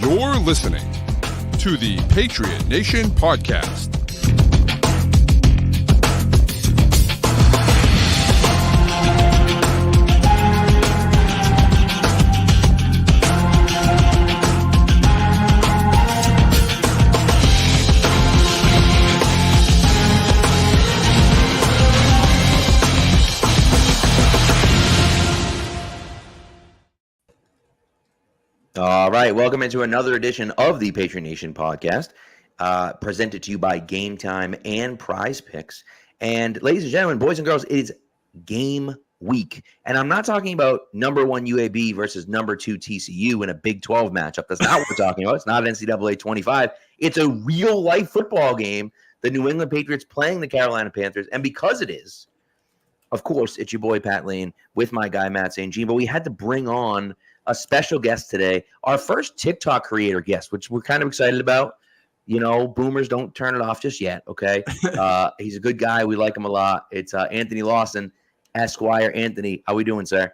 You're listening to the Patriot Nation Podcast. All right, welcome into another edition of the Patriot Nation Podcast, presented to you by Game Time and Prize Picks. And ladies and gentlemen, boys and girls, it is game week. And I'm not talking about number 1 UAB versus number 2 TCU in a Big 12 matchup. That's not what we're talking about. It's not NCAA 25. It's a real-life football game. The New England Patriots playing the Carolina Panthers. And because it is, of course, it's your boy Pat Lane with my guy Matt St. Jean. But we had to bring on a special guest today, our first TikTok creator guest, which we're kind of excited about. You know, boomers, don't turn it off just yet, okay? He's a good guy. We like him a lot. It's Anthony Lawson, Esquire. Anthony, how we doing, sir?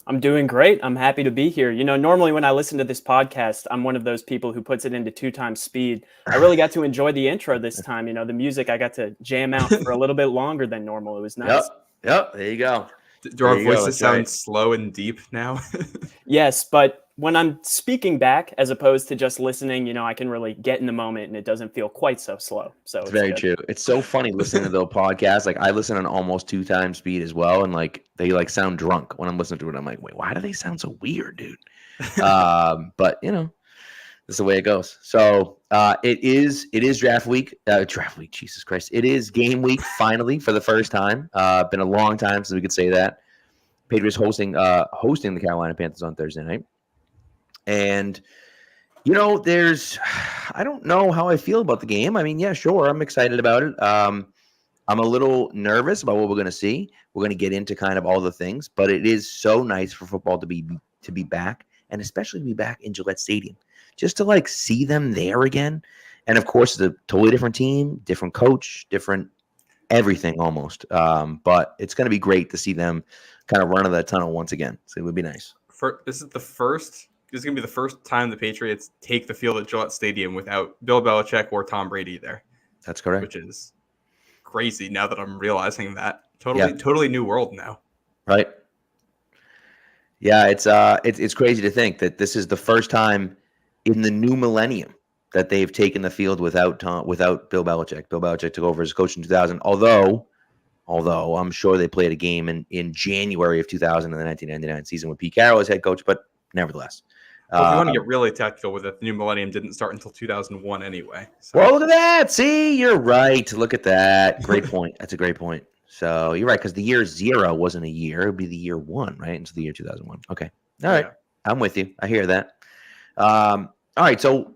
I'm doing great. I'm happy to be here. You know, normally when I listen to this podcast, I'm one of those people who puts it into 2 times speed. I really got to enjoy the intro this time. You know, the music, I got to jam out for a little bit longer than normal. It was nice. Yep. There you go. Do our voices sound slow and deep now? Yes, but when I'm speaking back, as opposed to just listening, you know, I can really get in the moment and it doesn't feel quite so slow. So it's very true. It's so funny listening to the podcast. Like I listen on almost 2 times speed as well. And like they like sound drunk when I'm listening to it. I'm like, wait, why do they sound so weird, dude? But you know, this is the way it goes. So it is draft week. Jesus Christ. It is game week finally for the first time. Been a long time since we could say that. Patriots hosting the Carolina Panthers on Thursday night. And, you know, I don't know how I feel about the game. I mean, yeah, sure. I'm excited about it. I'm a little nervous about what we're going to see. We're going to get into kind of all the things, but it is so nice for football to be back, and especially to be back in Gillette Stadium. Just to like see them there again. And of course, it's a totally different team, different coach, different everything almost. But it's going to be great to see them kind of run of that tunnel once again. So it would be nice. This is going to be the first time the Patriots take the field at Gillette Stadium without Bill Belichick or Tom Brady there. That's correct. Which is crazy now that I'm realizing that. Totally new world now. Right. Yeah, it's crazy to think that this is the first time in the new millennium that they've taken the field without Bill Belichick. Bill Belichick took over as coach in 2000, although I'm sure they played a game in January of 2000 in the 1999 season with Pete Carroll as head coach, but nevertheless. Well, if you want to get really technical with it, the new millennium didn't start until 2001 anyway. So. Well, look at that. See, you're right. Look at that. Great point. That's a great point. So you're right, because the year 0 wasn't a year. It would be the year 1, right? Into the year 2001. Okay. All right. Yeah. I'm with you. I hear that. All right. So,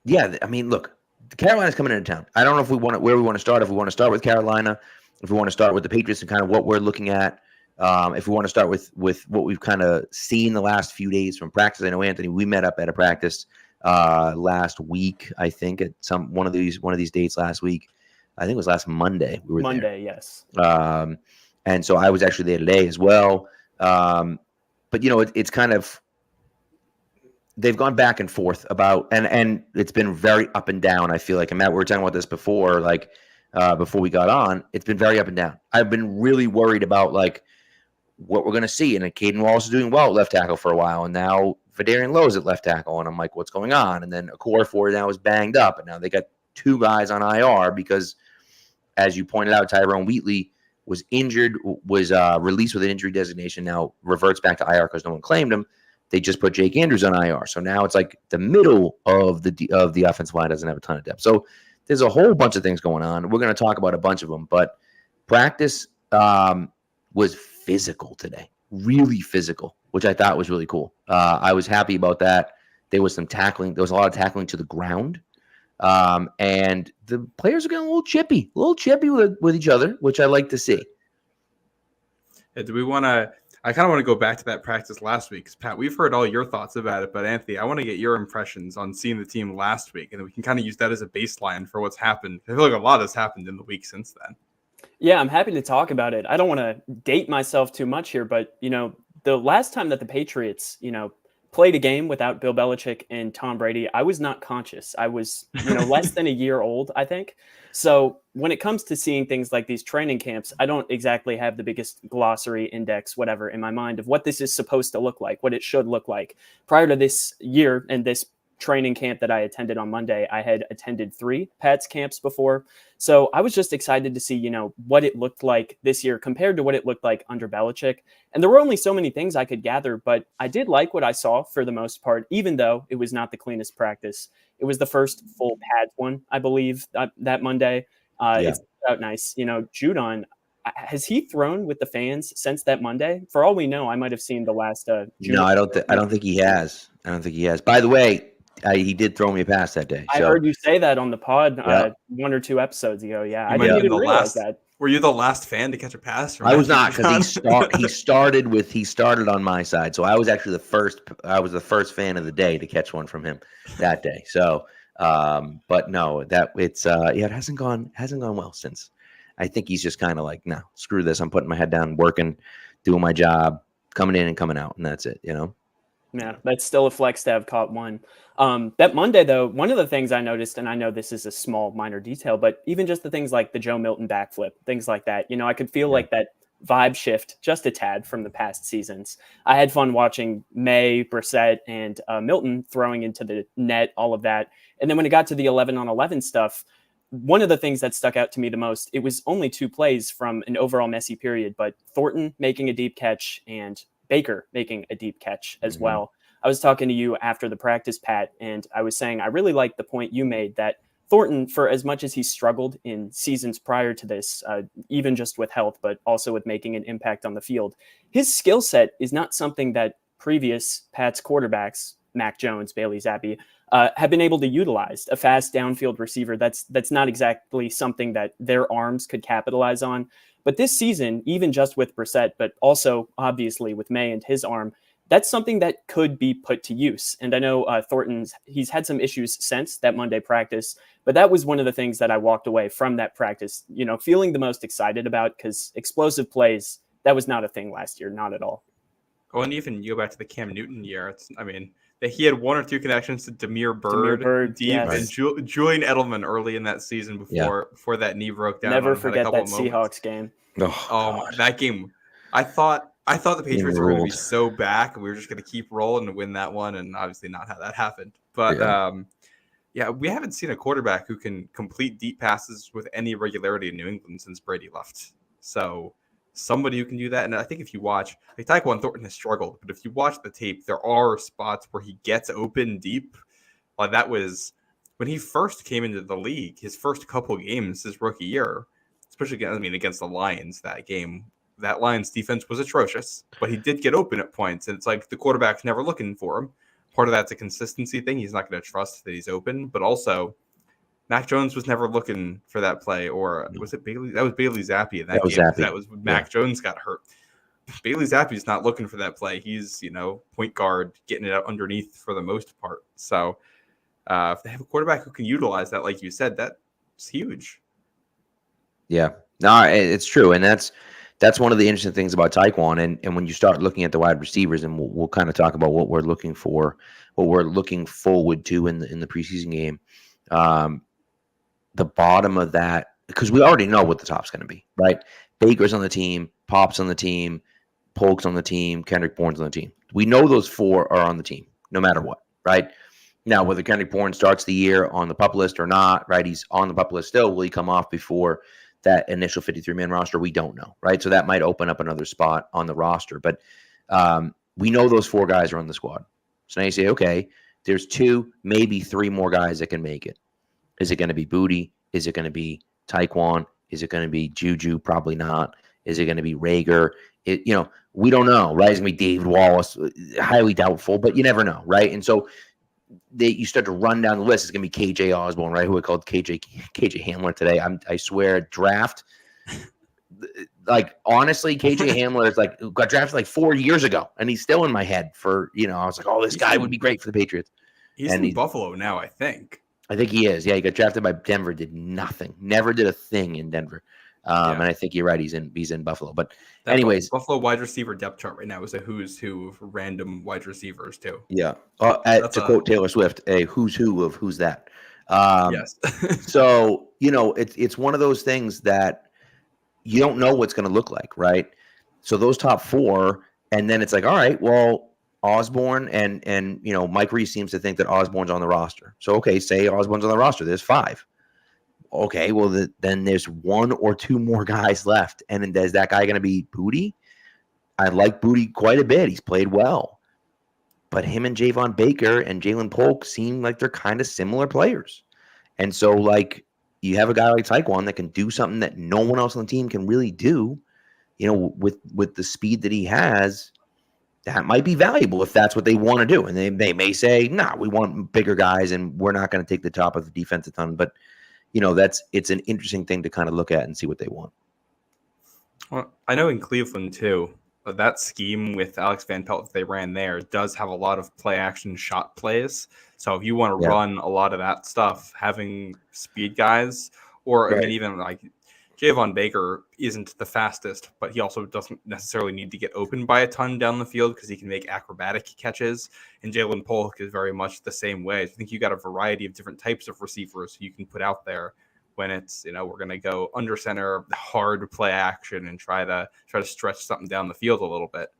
yeah, I mean, look, Carolina's coming into town. I don't know if where we want to start. If we want to start with Carolina, if we want to start with the Patriots and kind of what we're looking at. If we want to start with what we've kind of seen the last few days from practice. I know, Anthony, we met up at a practice last week, I think, at one of these dates last week. I think it was last Monday. We were Monday, there. Yes. And so I was actually there today as well. But, you know, it's kind of they've gone back and forth about and it's been very up and down, I feel like. And Matt, we were talking about this before, like before we got on. It's been very up and down. I've been really worried about like what we're going to see. And Caden Wallace is doing well at left tackle for a while. And now Vidarian Lowe's at left tackle. And I'm like, what's going on? And then Okorafor now is banged up. And now they got 2 guys on IR because, as you pointed out, Tyrone Wheatley was injured, was released with an injury designation, now reverts back to IR because no one claimed him. They just put Jake Andrews on IR. So now it's like the middle of the offensive line doesn't have a ton of depth. So there's a whole bunch of things going on. We're going to talk about a bunch of them. But practice was physical today, really physical, which I thought was really cool. I was happy about that. There was some tackling. There was a lot of tackling to the ground. And the players are getting a little chippy with each other, which I like to see. Yeah, do we want to – I kind of want to go back to that practice last week because, Pat, we've heard all your thoughts about it. But, Anthony, I want to get your impressions on seeing the team last week. And then we can kind of use that as a baseline for what's happened. I feel like a lot has happened in the week since then. Yeah, I'm happy to talk about it. I don't want to date myself too much here, but, you know, the last time that the Patriots, you know, played a game without Bill Belichick and Tom Brady, I was not conscious. I was, less than a year old, I think. So when it comes to seeing things like these training camps, I don't exactly have the biggest glossary, index, whatever in my mind of what this is supposed to look like, what it should look like. Prior to this year and this training camp that I attended on Monday, I had attended 3 Pats camps before. So I was just excited to see, what it looked like this year compared to what it looked like under Belichick. And there were only so many things I could gather, but I did like what I saw for the most part, even though it was not the cleanest practice. It was the first full Pats one, I believe, that Monday. It's out nice. Judon, has he thrown with the fans since that Monday? For all we know, I might have seen the last. Judon. No, I don't think he has. I don't think he has. By the way, he did throw me a pass that day. I heard you say that on the pod 1 or 2 episodes ago. Yeah, I didn't even realize that. Were you the last fan to catch a pass? I was not, because he started on my side, so I was actually the first. I was the first fan of the day to catch one from him that day. So, but no, it hasn't gone well since. I think he's just kind of like, no, screw this. I'm putting my head down, working, doing my job, coming in and coming out, and that's it. Yeah, that's still a flex to have caught one. That Monday, though, one of the things I noticed, and I know this is a small, minor detail, but even just the things like the Joe Milton backflip, things like that, I could feel like that vibe shift just a tad from the past seasons. I had fun watching May, Brissett, and Milton throwing into the net, all of that. And then when it got to the 11-on-11 stuff, one of the things that stuck out to me the most, it was only 2 plays from an overall messy period, but Thornton making a deep catch and Baker making a deep catch as well. I was talking to you after the practice, Pat, and I was saying I really like the point you made that Thornton, for as much as he struggled in seasons prior to this, even just with health, but also with making an impact on the field, his skill set is not something that previous Pats quarterbacks, Mac Jones, Bailey Zappi, have been able to utilize. A fast downfield receiver, that's not exactly something that their arms could capitalize on. But this season, even just with Brissett, but also obviously with May and his arm, that's something that could be put to use. And I know he's had some issues since that Monday practice, but that was one of the things that I walked away from that practice, feeling the most excited about, because explosive plays, that was not a thing last year, not at all. Well, and even you go back to the Cam Newton year, he had 1 or 2 connections to Demir Bird deep, and Julian Edelman early in that season before that knee broke down. Never forget that Seahawks game. Oh, that game! I thought the Patriots were going to be so back, and we were just going to keep rolling and win that one, and obviously not how that happened. But we haven't seen a quarterback who can complete deep passes with any regularity in New England since Brady left. So somebody who can do that. And I think if you watch, Tyquan Thornton has struggled, but if you watch the tape, there are spots where he gets open deep. That was when he first came into the league, his first couple games his rookie year, especially against the Lions. That Lions defense was atrocious, but he did get open at points. And it's like the quarterback's never looking for him. Part of that's a consistency thing. He's not going to trust that he's open, but also Mac Jones was never looking for that play, or was it Bailey? That was Bailey Zappi in that game. That was when Mac Jones got hurt. Bailey Zappi's not looking for that play. He's, point guard, getting it out underneath for the most part. So if they have a quarterback who can utilize that, like you said, that's huge. Yeah, no, it's true. And that's one of the interesting things about Tyquan. And when you start looking at the wide receivers, and we'll kind of talk about what we're looking for, what we're looking forward to in the preseason game. The bottom of that, because we already know what the top's going to be, right? Baker's on the team, Pop's on the team, Polk's on the team, Kendrick Bourne's on the team. We know those 4 are on the team, no matter what, right? Now, whether Kendrick Bourne starts the year on the PUP list or not, right? He's on the PUP list still. Will he come off before that initial 53-man roster? We don't know, right? So that might open up another spot on the roster. But we know those 4 guys are on the squad. So now you say, okay, there's 2, maybe 3 more guys that can make it. Is it going to be Booty? Is it going to be Tyquan? Is it going to be Juju? Probably not. Is it going to be Rager? We don't know, right? It's going to be David Wallace. Highly doubtful, but you never know, right? And so you start to run down the list. It's going to be KJ Osborne, right? Who I called KJ Hamler today. I swear, draft. Honestly, KJ Hamler is got drafted 4 years ago, and he's still in my head for, I was like, oh, this guy would be great for the Patriots. He's in Buffalo now, I think. I think he is. Yeah, he got drafted by Denver, did nothing. Never did a thing in Denver. And I think you're right. He's in Buffalo. But That anyways, Buffalo wide receiver depth chart right now is a who's who of random wide receivers too. yeah. That's Quote Taylor Swift, a who's who of who's that. Yes. So, it's one of those things that you don't know what's going to look like, right? So those top four, and then it's like, all right, well, Osborne and Mike Reese seems to think that Osborne's on the roster. So, okay, say Osborne's on the roster. There's 5. Okay, well, then there's 1 or 2 more guys left. And then is that guy going to be Booty? I like Booty quite a bit. He's played well. But him and Javon Baker and Jalen Polk seem like they're kind of similar players. And so, like, you have a guy like Tyquan that can do something that no one else on the team can really do, with the speed that he has. That might be valuable if that's what they want to do. And they may say, nah, we want bigger guys and we're not going to take the top of the defense a ton. But, it's an interesting thing to kind of look at and see what they want. Well, I know in Cleveland too, that scheme with Alex Van Pelt that they ran there does have a lot of play action shot plays. So if you want to run a lot of that stuff, having speed guys, or Right. I mean, even like Javon Baker isn't the fastest, but he also doesn't necessarily need to get open by a ton down the field because he can make acrobatic catches. And Jalen Polk is very much the same way. I think you got a variety of different types of receivers you can put out there when it's, we're going to go under center, hard play action and try to stretch something down the field a little bit.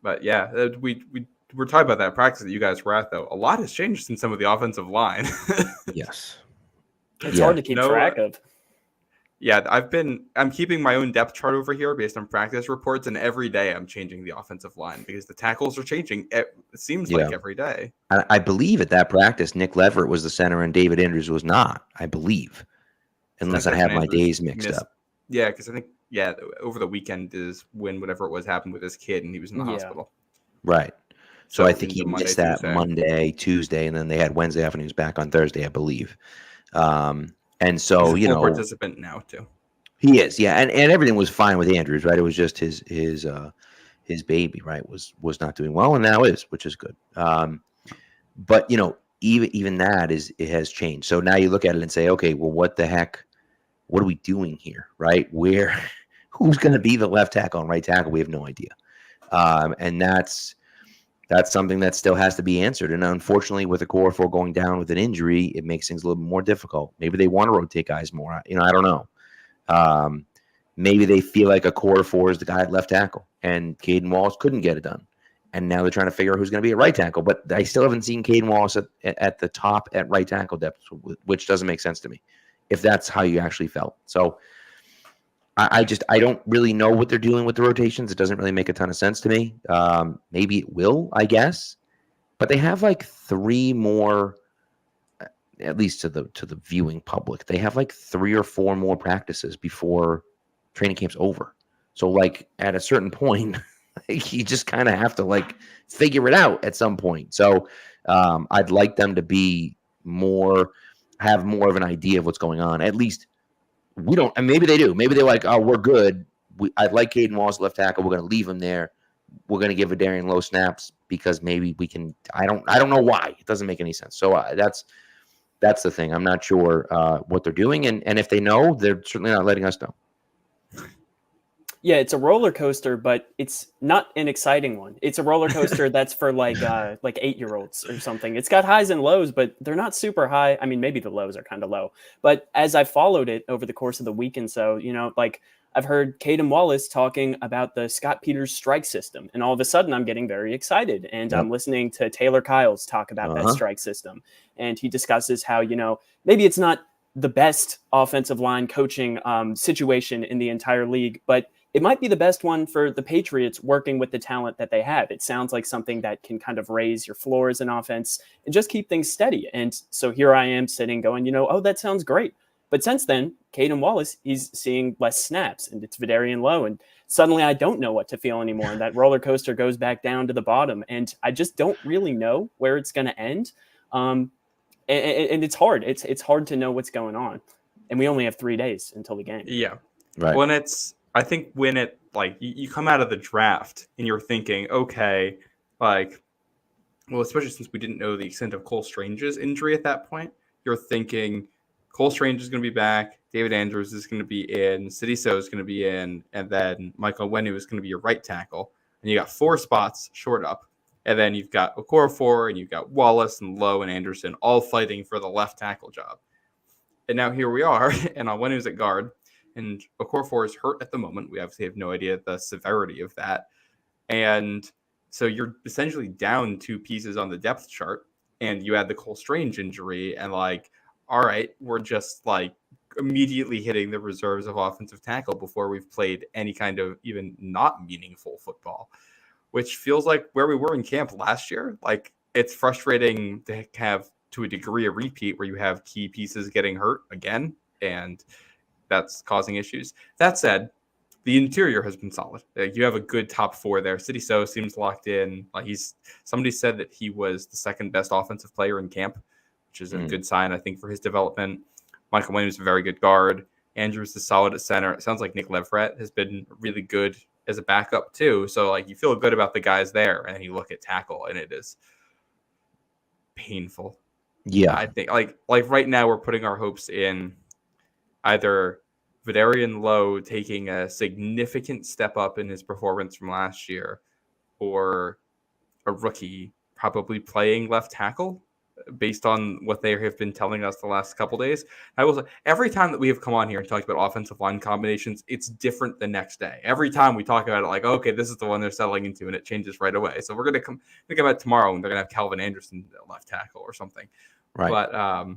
But yeah, we're talking about that practice that you guys were at, though. A lot has changed since some of the offensive line. Yes. It's hard to keep track of. Yeah, I'm keeping my own depth chart over here based on practice reports, and every day I'm changing the offensive line because the tackles are changing. It seems like every day. I believe at that practice, Nick Leverett was the center and David Andrews was not, I believe, unless I have my days mixed up. Yeah, because I think, over the weekend is when whatever it was happened with his kid, and he was in the hospital. Right. So I think he Monday, missed that Tuesday. Monday, Tuesday, and then they had Wednesday off, and he was back on Thursday, I believe. And so, He's a full participant now too. He is, yeah, and everything was fine with Andrews, right? It was just his baby, right, was not doing well, and now is, which is good. But even that it has changed. So now you look at it and say, okay, well, what the heck? What are we doing here, right? Who's going to be the left tackle and right tackle? We have no idea, and that's something that still has to be answered. And unfortunately, with a core 4 going down with an injury, it makes things a little bit more difficult. Maybe they want to rotate guys more. I don't know. Maybe they feel like a core 4 is the guy at left tackle, and Caden Wallace couldn't get it done. And now they're trying to figure out who's going to be at right tackle. But I still haven't seen Caden Wallace at the top at right tackle depth, which doesn't make sense to me, if that's how you actually felt. So I don't really know what they're doing with the rotations. It doesn't really make a ton of sense to me. Maybe it will, I guess. But they have like 3 more, at least to the viewing public. They have like 3 or 4 more practices before training camp's over. So like at a certain point, you just kind of have to like figure it out at some point. So I'd like them to have more of an idea of what's going on. At least we don't, and maybe they do. Maybe they're like, oh, we're good. I'd like Caden Wallace left tackle. We're going to leave him there. We're going to give Adarian low snaps because maybe we can. I don't know why. It doesn't make any sense. So that's the thing. I'm not sure what they're doing, and if they know, they're certainly not letting us know. Yeah, it's a roller coaster, but it's not an exciting one. It's a roller coaster that's for like 8-year-olds or something. It's got highs and lows, but they're not super high. I mean, maybe the lows are kind of low. But as I followed it over the course of the week and so, I've heard Caden Wallace talking about the Scott Peters strike system, and all of a sudden I'm getting very excited. And I'm listening to Tayler Kyles talk about that strike system. And he discusses how, maybe it's not the best offensive line coaching situation in the entire league, but it might be the best one for the Patriots working with the talent that they have. It sounds like something that can kind of raise your floor as an offense and just keep things steady. And so here I am sitting going, oh, that sounds great. But since then, Caden Wallace, he's seeing less snaps and it's Vidarian low. And suddenly I don't know what to feel anymore. And that roller coaster goes back down to the bottom. And I just don't really know where it's going to end. And it's hard. It's hard to know what's going on. And we only have 3 days until the game. Yeah. Right. I think when it like you come out of the draft and you're thinking, okay, especially since we didn't know the extent of Cole Strange's injury at that point, you're thinking Cole Strange is going to be back. David Andrews is going to be in, City So is going to be in, and then Michael Onwenu is going to be your right tackle. And you got 4 spots short up. And then you've got Okorafor, and you've got Wallace and Lowe and Anderson all fighting for the left tackle job. And now here we are, and Onwenu's at guard, and Okorafor is hurt at the moment. We obviously have no idea the severity of that. And so you're essentially down 2 pieces on the depth chart, and you add the Cole Strange injury, and like, all right, we're just like immediately hitting the reserves of offensive tackle before we've played any kind of even not meaningful football, which feels like where we were in camp last year. Like, it's frustrating to have, to a degree, a repeat where you have key pieces getting hurt again, and that's causing issues. That said, the interior has been solid. You have a good top 4 there. City So seems locked in. Like, somebody said that he was the 2nd best offensive player in camp, which is a good sign, I think, for his development. Michael Williams is a very good guard. Andrews is solid at center. It sounds like Nick Leverett has been really good as a backup too. So like, you feel good about the guys there, and then you look at tackle and it is painful. Yeah. I think like right now we're putting our hopes in either Vidarian Lowe taking a significant step up in his performance from last year, or a rookie probably playing left tackle based on what they have been telling us the last couple days. I will say, every time that we have come on here and talked about offensive line combinations, it's different the next day. Every time we talk about it, like, okay, this is the one they're settling into, and it changes right away. So we're going to come about tomorrow, and they're going to have Calvin Anderson at left tackle or something. Right. But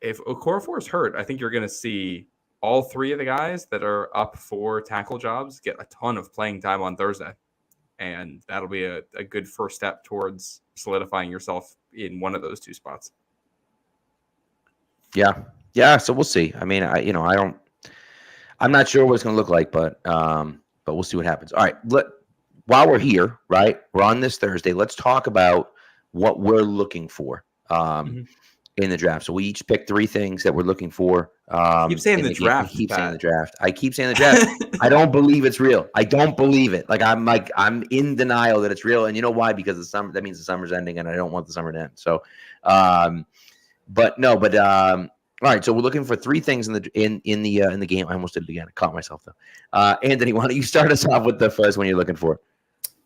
if Okorafor is hurt, I think you're going to see all 3 of the guys that are up for tackle jobs get a ton of playing time on Thursday. And that'll be a good first step towards solidifying yourself in one of those 2 spots. Yeah. Yeah. So we'll see. I mean, I'm not sure what it's going to look like, but we'll see what happens. All right. While we're here, right, we're on this Thursday, let's talk about what we're looking for in the draft. So we each pick 3 things that we're looking for. Keep saying the draft. Keep saying the draft. I keep saying the draft. I don't believe it's real. I don't believe it. I'm in denial that it's real. And you know why? Because the summer, that means the summer's ending, and I don't want the summer to end. So, all right. So we're looking for 3 things in the game. I almost did it again. I caught myself though. Anthony, why don't you start us off with the first one you're looking for?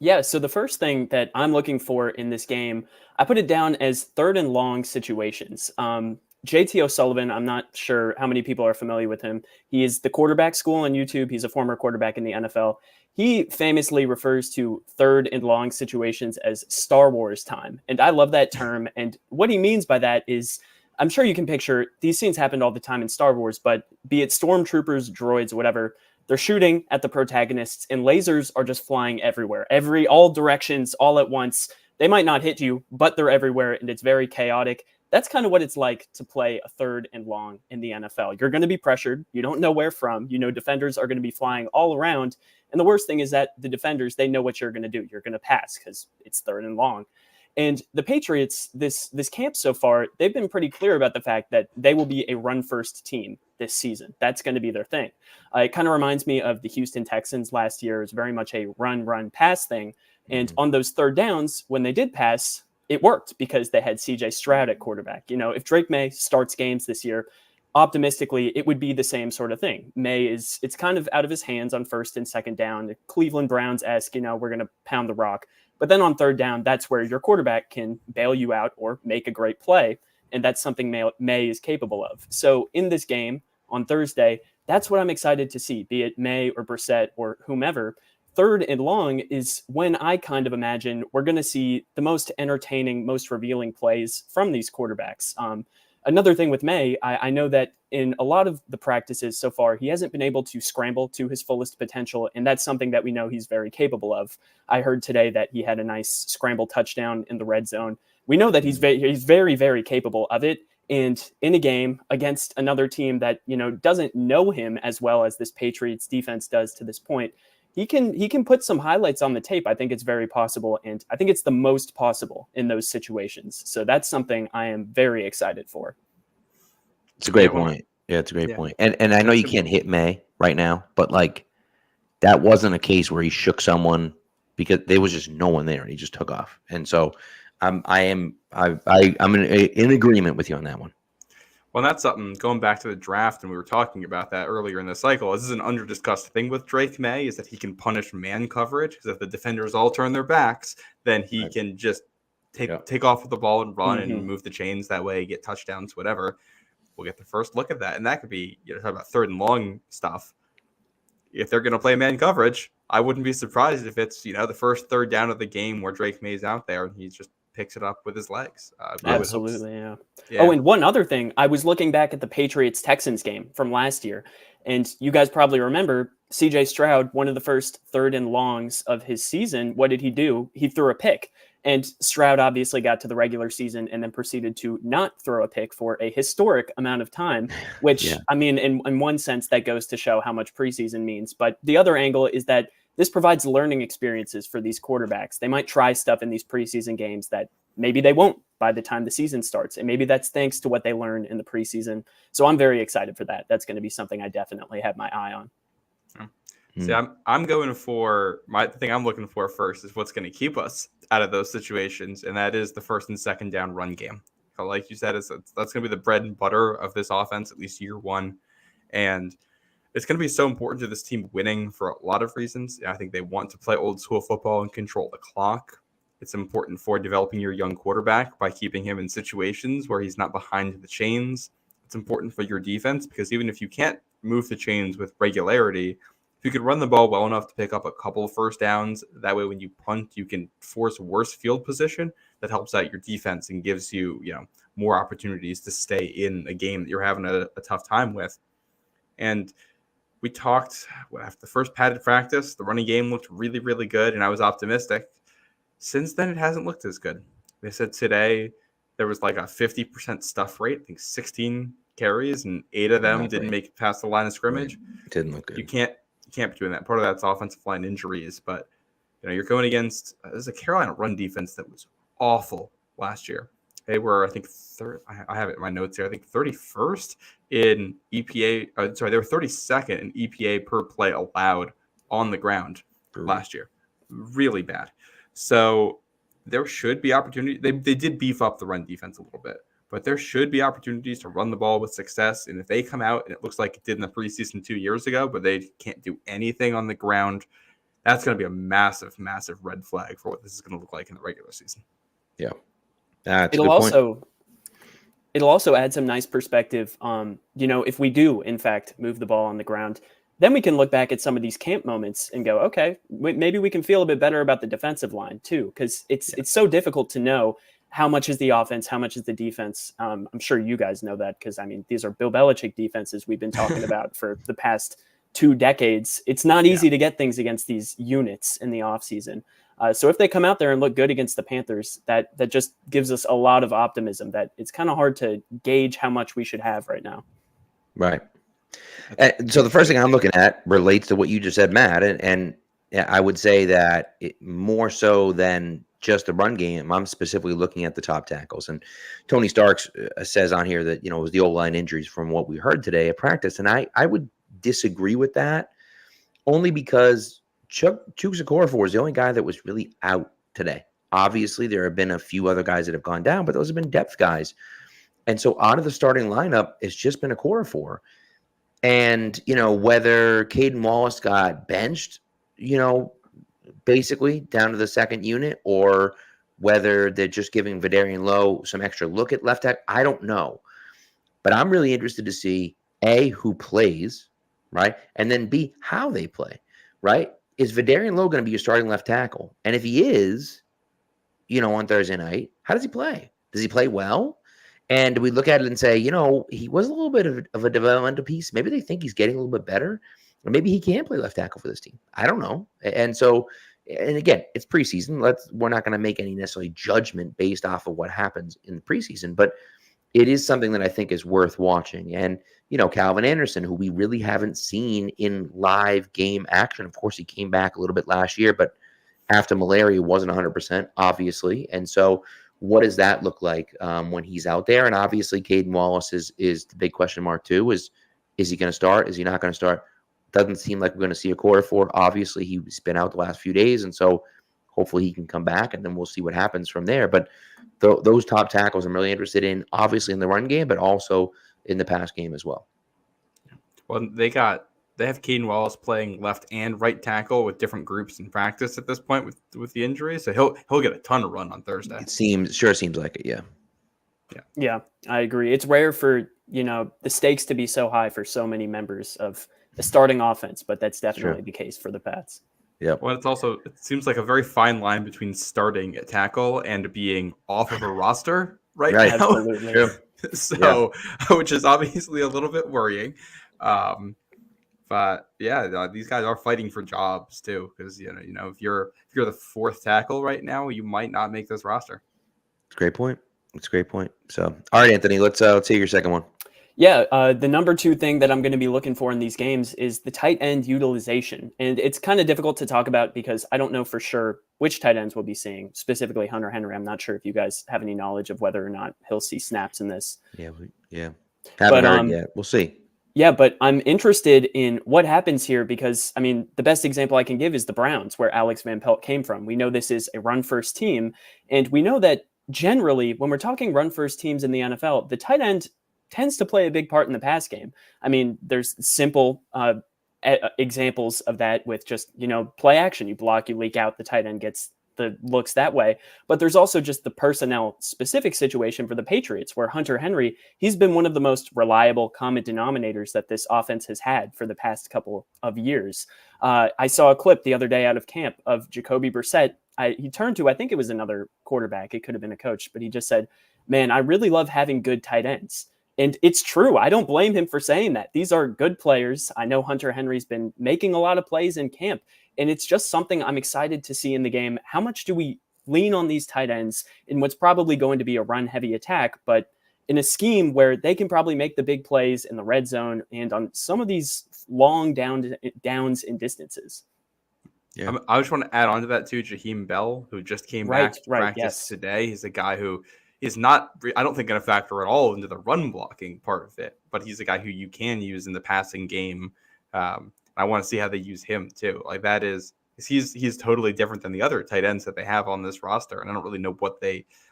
Yeah, so the first thing that I'm looking for in this game, I put it down as 3rd and long situations. JT O'Sullivan, I'm not sure how many people are familiar with him. He is the quarterback school on YouTube. He's a former quarterback in the NFL. He famously refers to 3rd and long situations as Star Wars time. And I love that term. And what he means by that is, I'm sure you can picture these scenes happened all the time in Star Wars, but be it stormtroopers, droids, whatever, they're shooting at the protagonists, and lasers are just flying everywhere, all directions, all at once. They might not hit you, but they're everywhere, and it's very chaotic. That's kind of what it's like to play a 3rd and long in the NFL. You're going to be pressured. You don't know where from. Defenders are going to be flying all around. And the worst thing is that the defenders, they know what you're going to do. You're going to pass because it's 3rd and long. And the Patriots, this camp so far, they've been pretty clear about the fact that they will be a run-first team this season. That's going to be their thing. It kind of reminds me of the Houston Texans last year. It was very much a run-pass thing. And on those 3rd downs, when they did pass, it worked because they had C.J. Stroud at quarterback. If Drake May starts games this year, optimistically, it would be the same sort of thing. It's kind of out of his hands on 1st and 2nd down. The Cleveland Browns-esque, we're going to pound the rock. But then on 3rd down, that's where your quarterback can bail you out or make a great play. And that's something May is capable of. So in this game on Thursday, that's what I'm excited to see, be it May or Brissett or whomever. 3rd and long is when I kind of imagine we're going to see the most entertaining, most revealing plays from these quarterbacks. Another thing with May, I know that in a lot of the practices so far, he hasn't been able to scramble to his fullest potential, and that's something that we know he's very capable of. I heard today that he had a nice scramble touchdown in the red zone. We know that he's very, very capable of it, and in a game against another team that doesn't know him as well as this Patriots defense does to this point, he can put some highlights on the tape. I think it's very possible, and I think it's the most possible in those situations. So that's something I am very excited for. It's a great point. Yeah, it's a great point. And I know you can't hit May right now, but that wasn't a case where he shook someone because there was just no one there and he just took off. And so I'm in agreement with you on that one. Well, that's something going back to the draft, and we were talking about that earlier in the cycle. This is an under-discussed thing with Drake May, is that he can punish man coverage, because if the defenders all turn their backs, then he can just take off with the ball and run and move the chains that way, get touchdowns, whatever. We'll get the first look at that, and that could be, talk about third and long stuff. If they're going to play man coverage, I wouldn't be surprised if it's, the first third down of the game where Drake May's out there and he just picks it up with his legs. Absolutely, yeah. Oh, and one other thing, I was looking back at the Patriots-Texans game from last year, and you guys probably remember C.J. Stroud, one of the first third and longs of his season. What did he do? He threw a pick. And Stroud obviously got to the regular season and then proceeded to not throw a pick for a historic amount of time, which, I mean, in one sense, that goes to show how much preseason means. But the other angle is that this provides learning experiences for these quarterbacks. They might try stuff in these preseason games that maybe they won't by the time the season starts. And maybe that's thanks to what they learned in the preseason. So I'm very excited for that. That's going to be something I definitely have my eye on. See, I'm going for the thing I'm looking for first is what's going to keep us out of those situations, and that is the first and second down run game. So like you said, that's going to be the bread and butter of this offense, at least year one, and it's going to be so important to this team winning for a lot of reasons. I think they want to play old school football and control the clock. It's important for developing your young quarterback by keeping him in situations where he's not behind the chains. It's important for your defense because even if you can't move the chains with regularity, if you could run the ball well enough to pick up a couple of first downs, that way when you punt, you can force worse field position. That helps out your defense and gives you, more opportunities to stay in a game that you're having a tough time with. And we talked after the first padded practice, the running game looked really, really good, and I was optimistic. Since then, it hasn't looked as good. They said today there was like a 50% stuff rate. I think 16 carries, and 8 of them didn't make it past the line of scrimmage. Didn't look good. You can't be doing that. Part of that's offensive line injuries, but you're going against there's a Carolina run defense that was awful last year. They were, I think, third. I have it in my notes here. I think 31st in EPA. They were 32nd in EPA per play allowed on the ground last year. Really bad. So there should be opportunity. They did beef up the run defense a little bit, but there should be opportunities to run the ball with success. And if they come out and it looks like it did in the preseason 2 years ago, but they can't do anything on the ground, that's going to be a massive, massive red flag for what this is going to look like in the regular season. Yeah. It'll also add some nice perspective. If we do, in fact, move the ball on the ground, then we can look back at some of these camp moments and go, okay, maybe we can feel a bit better about the defensive line too, because it's so difficult to know how much is the offense, how much is the defense. I'm sure you guys know that because, these are Bill Belichick defenses we've been talking about for the past 2 decades. It's not easy to get things against these units in the offseason. So if they come out there and look good against the Panthers, that just gives us a lot of optimism that it's kind of hard to gauge how much we should have right now. Right. And so the first thing I'm looking at relates to what you just said, Matt, and I would say that more so than just the run game, I'm specifically looking at the top tackles. And Tony Starks says on here that, it was the O-line injuries from what we heard today at practice. And I would disagree with that only because Chukwueze Okorafor is the only guy that was really out today. Obviously, there have been a few other guys that have gone down, but those have been depth guys. And so out of the starting lineup, it's just been Okorafor. And, whether Caden Wallace got benched, basically down to the second unit, or whether they're just giving Vidarian Lowe some extra look at left tackle, I don't know. But I'm really interested to see, A, who plays, right? And then B, how they play, right? Is Vidarian Lowe going to be your starting left tackle? And if he is, on Thursday night, how does he play? Does he play well? And we look at it and say, he was a little bit of a developmental piece. Maybe they think he's getting a little bit better, or maybe he can play left tackle for this team. I don't know. And so, and again, it's preseason. We're not going to make any necessarily judgment based off of what happens in the preseason, but it is something that I think is worth watching. And, Calvin Anderson, who we really haven't seen in live game action. Of course, he came back a little bit last year, but after malaria, wasn't 100%, obviously. And so what does that look like when he's out there? And obviously, Caden Wallace is the big question mark too. Is he going to start? Is he not going to start? Doesn't seem like we're going to see Okorafor. Obviously, he's been out the last few days, and so hopefully he can come back, and then we'll see what happens from there. But those top tackles I'm really interested in, obviously in the run game, but also in the pass game as well. Well, they have Caden Wallace playing left and right tackle with different groups in practice at this point with the injury, so he'll get a ton of run on Thursday. It seems like it, yeah. Yeah, I agree. It's rare for, the stakes to be so high for so many members of the starting offense, but that's definitely the case for the Pats. Yeah. Well, it seems like a very fine line between starting at tackle and being off of a roster right now. Absolutely. So, which is obviously a little bit worrying. But yeah, these guys are fighting for jobs too, because if you're the fourth tackle right now, you might not make this roster. It's a great point. So, all right, Anthony, let's hear your second one. Yeah, the number 2 thing that I'm going to be looking for in these games is the tight end utilization. And it's kind of difficult to talk about because I don't know for sure which tight ends we'll be seeing, specifically Hunter Henry. I'm not sure if you guys have any knowledge of whether or not he'll see snaps in this. Haven't heard yet. We'll see. Yeah, but I'm interested in what happens here because, the best example I can give is the Browns, where Alex Van Pelt came from. We know this is a run-first team, and we know that generally, when we're talking run-first teams in the NFL, the tight end tends to play a big part in the pass game. There's simple examples of that with just, play action. You block, you leak out, the tight end gets the looks that way. But there's also just the personnel specific situation for the Patriots, where Hunter Henry, he's been one of the most reliable common denominators that this offense has had for the past couple of years. I saw a clip the other day out of camp of Jacoby Brissett. He turned to, I think it was another quarterback. It could have been a coach, but he just said, man, I really love having good tight ends. And it's true. I don't blame him for saying that. These are good players. I know Hunter Henry's been making a lot of plays in camp, and it's just something I'm excited to see in the game. How much do we lean on these tight ends in what's probably going to be a run-heavy attack, but in a scheme where they can probably make the big plays in the red zone and on some of these long downs and distances? Yeah. I just want to add on to that too, Jaheim Bell, who just came back to practice today. He's a guy who is not, I don't think, going to factor at all into the run blocking part of it, but he's a guy who you can use in the passing game. I want to see how they use him too. Like he's totally different than the other tight ends that they have on this roster. And I don't really know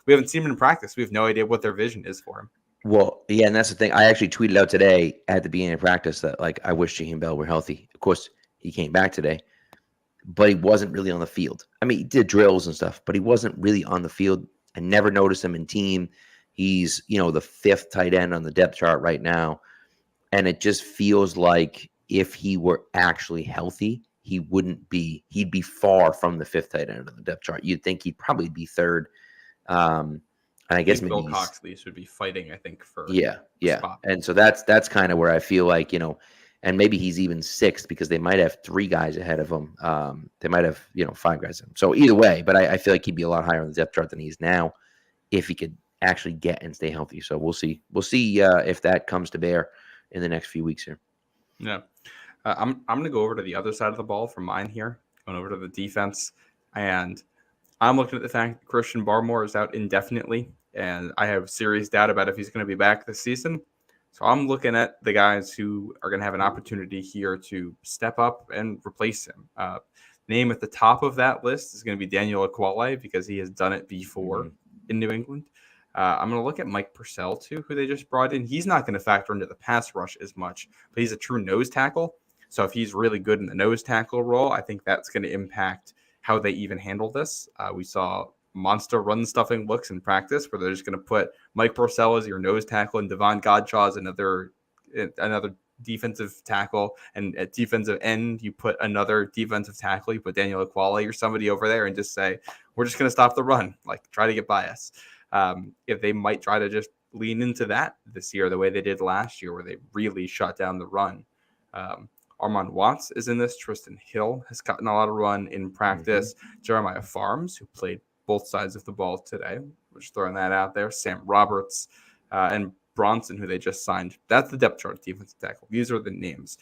we haven't seen him in practice. We have no idea what their vision is for him. Well, yeah. And that's the thing. I actually tweeted out today at the beginning of practice that I wish Jaheim Bell were healthy. Of course, he came back today, but he wasn't really on the field. He did drills and stuff, but he wasn't really on the field. I never noticed him in team. He's, the 5th tight end on the depth chart right now. And it just feels like if he were actually healthy, he'd be far from the 5th tight end on the depth chart. You'd think he'd probably be 3rd. And I guess maybe Bill Coxley should be fighting, I think, for spot. And so that's kind of where I feel like, and maybe he's even 6th because they might have 3 guys ahead of him. They might have, 5 guys ahead of him. So either way, but I feel like he'd be a lot higher on the depth chart than he is now if he could actually get and stay healthy. So we'll see. We'll see if that comes to bear in the next few weeks here. Yeah. I'm going to go over to the other side of the ball for mine here, going over to the defense. And I'm looking at the fact that Christian Barmore is out indefinitely, and I have serious doubt about if he's going to be back this season. So I'm looking at the guys who are going to have an opportunity here to step up and replace him. Name at the top of that list is going to be Daniel Akwale because he has done it before in New England. I'm going to look at Mike Purcell, too, who they just brought in. He's not going to factor into the pass rush as much, but he's a true nose tackle. So if he's really good in the nose tackle role, I think that's going to impact how they even handle this. We saw monster run stuffing looks in practice where they're just going to put Mike Purcell as your nose tackle and Devon Godshaw as another defensive tackle, and at defensive end you put another defensive tackle, you put Daniel Akwale or somebody over there and just say, we're just going to stop the run, try to get by us. If they might try to just lean into that this year the way they did last year where they really shut down the run. Armand Watts is in this. Tristan Hill has gotten a lot of run in practice. Jeremiah Farms, who played both sides of the ball today, we're just throwing that out there. Sam Roberts and Bronson, who they just signed. That's the depth chart defensive tackle. These are the names.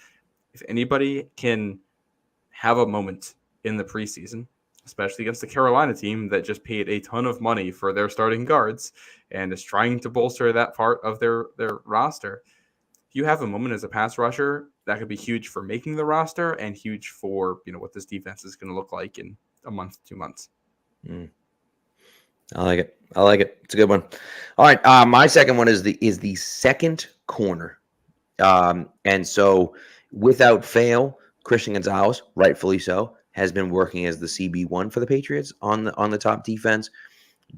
If anybody can have a moment in the preseason, especially against the Carolina team that just paid a ton of money for their starting guards and is trying to bolster that part of their roster, if you have a moment as a pass rusher, that could be huge for making the roster and huge for what this defense is going to look like in a month, 2 months. I like it. I like it. It's a good one. All right. My second one is the second corner. And so without fail, Christian Gonzalez, rightfully so, has been working as the CB1 for the Patriots on the top defense.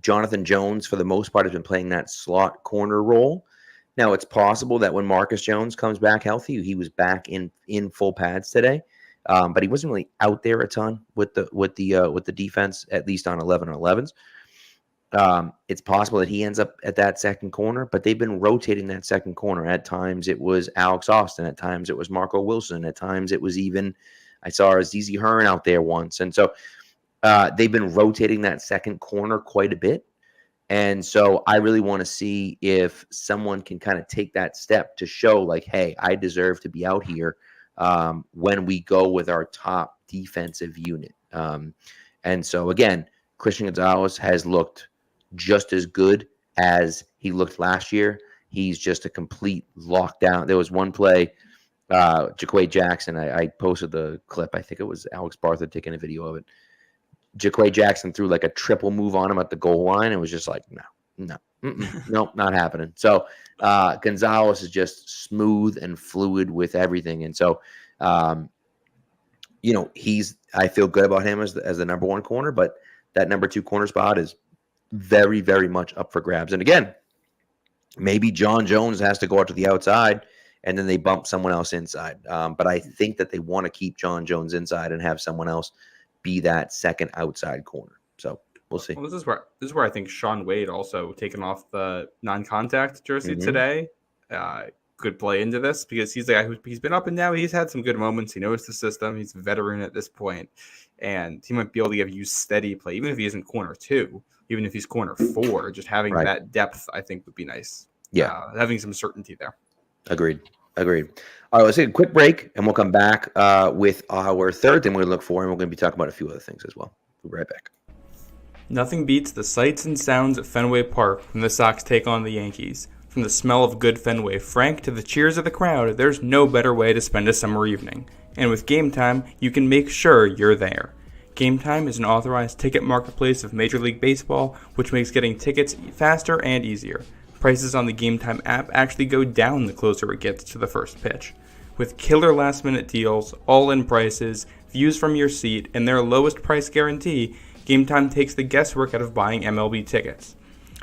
Jonathan Jones, for the most part, has been playing that slot corner role. Now, it's possible that when Marcus Jones comes back healthy, he was back in full pads today, but he wasn't really out there a ton with the defense, at least on 11 on 11s. It's possible that he ends up at that second corner, but they've been rotating that second corner. At times it was Alex Austin. At times it was Marco Wilson. At times it was even, I saw Azizi Hearn out there once. And so they've been rotating that second corner quite a bit. And so I really want to see if someone can kind of take that step to show like, hey, I deserve to be out here when we go with our top defensive unit. And so again, Christian Gonzalez has looked just as good as he looked last year. He's just a complete lockdown. There was one play, Jaquay Jackson. I posted the clip. I think it was Alex Barth had taken a video of it. Jaquay Jackson threw like a triple move on him at the goal line. It was just like, no, not happening. So Gonzalez is just smooth and fluid with everything. And so, I feel good about him as the number one corner, but that number two corner spot is very, very much up for grabs. And again, maybe John Jones has to go out to the outside and then they bump someone else inside. But I think that they want to keep John Jones inside and have someone else be that second outside corner. So we'll see. Well, this is where I think Sean Wade also taking off the non-contact jersey today could play into this, because he's the guy he's been up and down. He's had some good moments. He knows the system. He's a veteran at this point, and he might be able to give you steady play, even if he isn't corner 2, even if he's corner 4. Just having that depth, I think, would be nice. Yeah, having some certainty there. Agreed. All right, let's take a quick break, and we'll come back with our third thing we're going to look for, and we're going to be talking about a few other things as well. We'll be right back. Nothing beats the sights and sounds at Fenway Park when the Sox take on the Yankees. From the smell of good Fenway Frank to the cheers of the crowd, there's no better way to spend a summer evening. And with Game Time, you can make sure you're there. Game Time is an authorized ticket marketplace of Major League Baseball, which makes getting tickets faster and easier. Prices on the Game Time app actually go down the closer it gets to the first pitch. With killer last-minute deals, all-in prices, views from your seat, and their lowest price guarantee, Game Time takes the guesswork out of buying MLB tickets.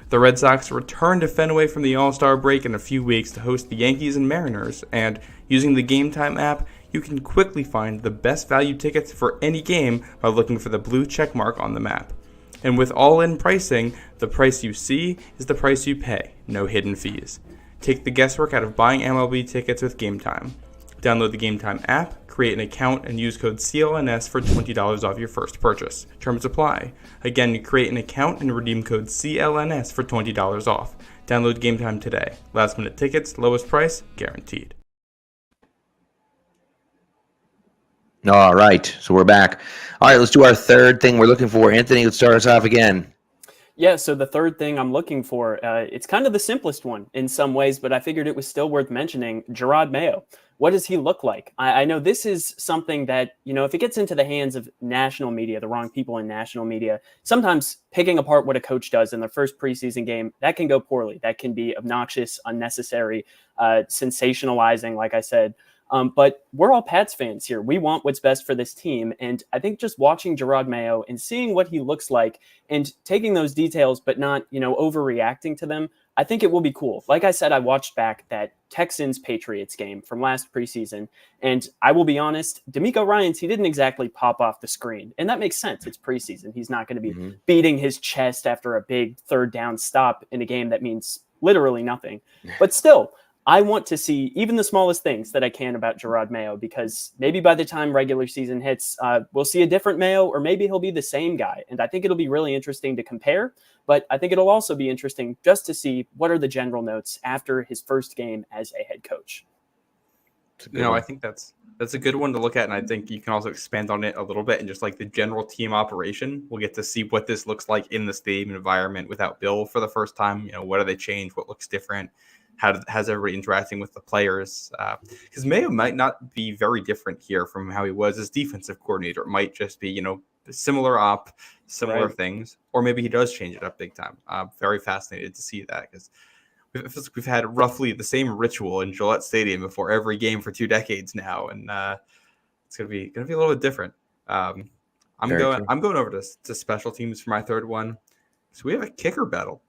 The Red Sox return to Fenway from the All-Star break in a few weeks to host the Yankees and Mariners, and using the Game Time app, you can quickly find the best value tickets for any game by looking for the blue check mark on the map. And with all-in pricing, the price you see is the price you pay, no hidden fees. Take the guesswork out of buying MLB tickets with Game Time. Download the Game Time app, create an account, and use code CLNS for $20 off your first purchase. Terms apply. Again, create an account and redeem code CLNS for $20 off. Download Game Time today. Last minute tickets, lowest price, guaranteed. All right, so we're back. All right, let's do our third thing we're looking for. Anthony, let's start us off again. Yeah, so the third thing I'm looking for, it's kind of the simplest one in some ways, but I figured it was still worth mentioning. Jerod Mayo. What does he look like? I know this is something that, if it gets into the hands of national media, the wrong people in national media, sometimes picking apart what a coach does in their first preseason game, that can go poorly. That can be obnoxious, unnecessary, sensationalizing, like I said. But we're all Pats fans here. We want what's best for this team. And I think just watching Jerod Mayo and seeing what he looks like and taking those details, but not, overreacting to them, I think it will be cool. Like I said, I watched back that Texans Patriots game from last preseason. And I will be honest, D'Amico Ryans, he didn't exactly pop off the screen. And that makes sense. It's preseason. He's not going to be beating his chest after a big third down stop in a game that means literally nothing. But still, I want to see even the smallest things that I can about Jerod Mayo, because maybe by the time regular season hits, we'll see a different Mayo, or maybe he'll be the same guy. And I think it'll be really interesting to compare, but I think it'll also be interesting just to see what are the general notes after his first game as a head coach. I think that's a good one to look at, and I think you can also expand on it a little bit and just like the general team operation. We'll get to see what this looks like in the stadium environment without Bill for the first time. What do they change? What looks different? How's everybody interacting with the players? Because Mayo might not be very different here from how he was as defensive coordinator. It might just be, similar op, similar Right. things, or maybe he does change it up big time. I'm very fascinated to see that because we've had roughly the same ritual in Gillette Stadium before every game for 2 decades now, and it's gonna be a little bit different. I'm Very true. going over to special teams for my third one. So we have a kicker battle.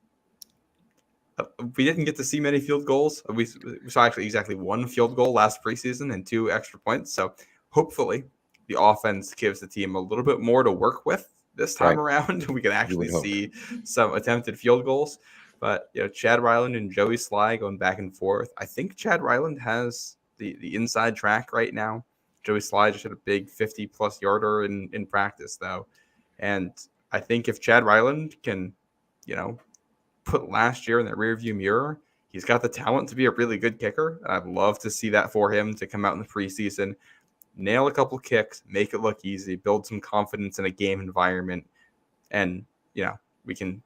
We didn't get to see many field goals. We saw actually exactly 1 field goal last preseason and 2 extra points. So hopefully the offense gives the team a little bit more to work with this time around. We can actually see some attempted field goals. But Chad Ryland and Joey Sly going back and forth. I think Chad Ryland has the inside track right now. Joey Sly just had a big 50-plus yarder in practice, though. And I think if Chad Ryland can, put last year in the rearview mirror, he's got the talent to be a really good kicker. And I'd love to see that for him to come out in the preseason, nail a couple kicks, make it look easy, build some confidence in a game environment. And, we can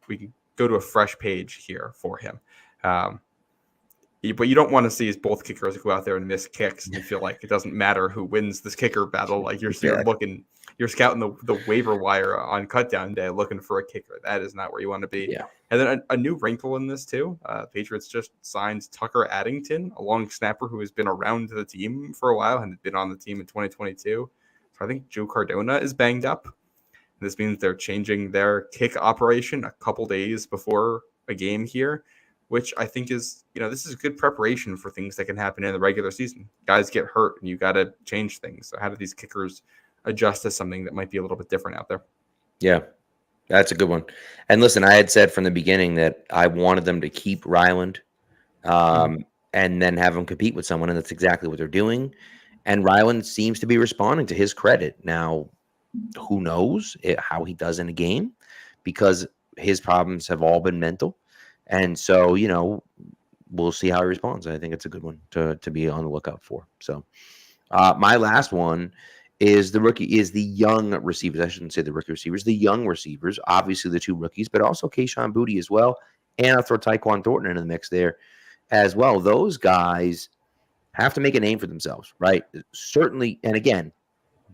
go to a fresh page here for him. But you don't want to see both kickers go out there and miss kicks and feel like it doesn't matter who wins this kicker battle. Like you're scouting the waiver wire on cutdown day looking for a kicker. That is not where you want to be. Yeah. And then a new wrinkle in this too. Patriots just signed Tucker Addington, a long snapper who has been around the team for a while and had been on the team in 2022. So I think Joe Cardona is banged up. This means they're changing their kick operation a couple days before a game here, which I think is, this is good preparation for things that can happen in the regular season. Guys get hurt and you got to change things. So how do these kickers adjust to something that might be a little bit different out there? Yeah, that's a good one. And listen, I had said from the beginning that I wanted them to keep Ryland and then have him compete with someone. And that's exactly what they're doing. And Ryland seems to be responding, to his credit. Now, who knows how he does in a game, because his problems have all been mental. And so, we'll see how he responds. I think it's a good one to be on the lookout for. So my last one is the young receivers. I shouldn't say the rookie receivers, the young receivers, obviously the 2 rookies, but also Kayshon Boutte as well. And I'll throw Tyquan Thornton into the mix there as well. Those guys have to make a name for themselves, right? Certainly. And again,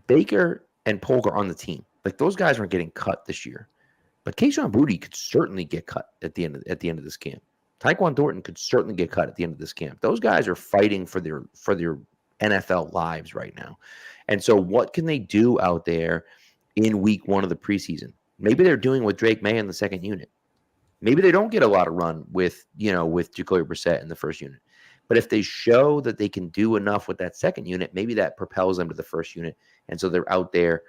Baker and Polk are on the team. Like, those guys aren't getting cut this year. But Kayshon Boutte could certainly get cut at the end of this camp. Tyquan Thornton could certainly get cut at the end of this camp. Those guys are fighting for their NFL lives right now. And so what can they do out there in week 1 of the preseason? Maybe they're doing with Drake May in the second unit. Maybe they don't get a lot of run with Jacoby Brissett in the first unit. But if they show that they can do enough with that second unit, maybe that propels them to the first unit. And so they're out there,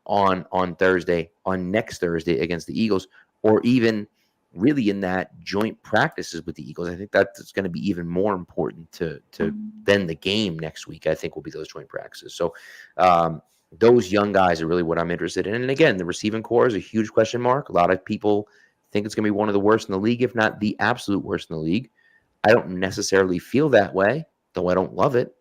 on Thursday, on next Thursday against the Eagles, or even really in that joint practices with the Eagles. I think that's going to be even more important to than the game next week. I think will be those joint practices. So those young guys are really what I'm interested in. And again, the receiving core is a huge question mark. A lot of people think it's going to be one of the worst in the league, if not the absolute worst in the league. I don't necessarily feel that way, though I don't love it.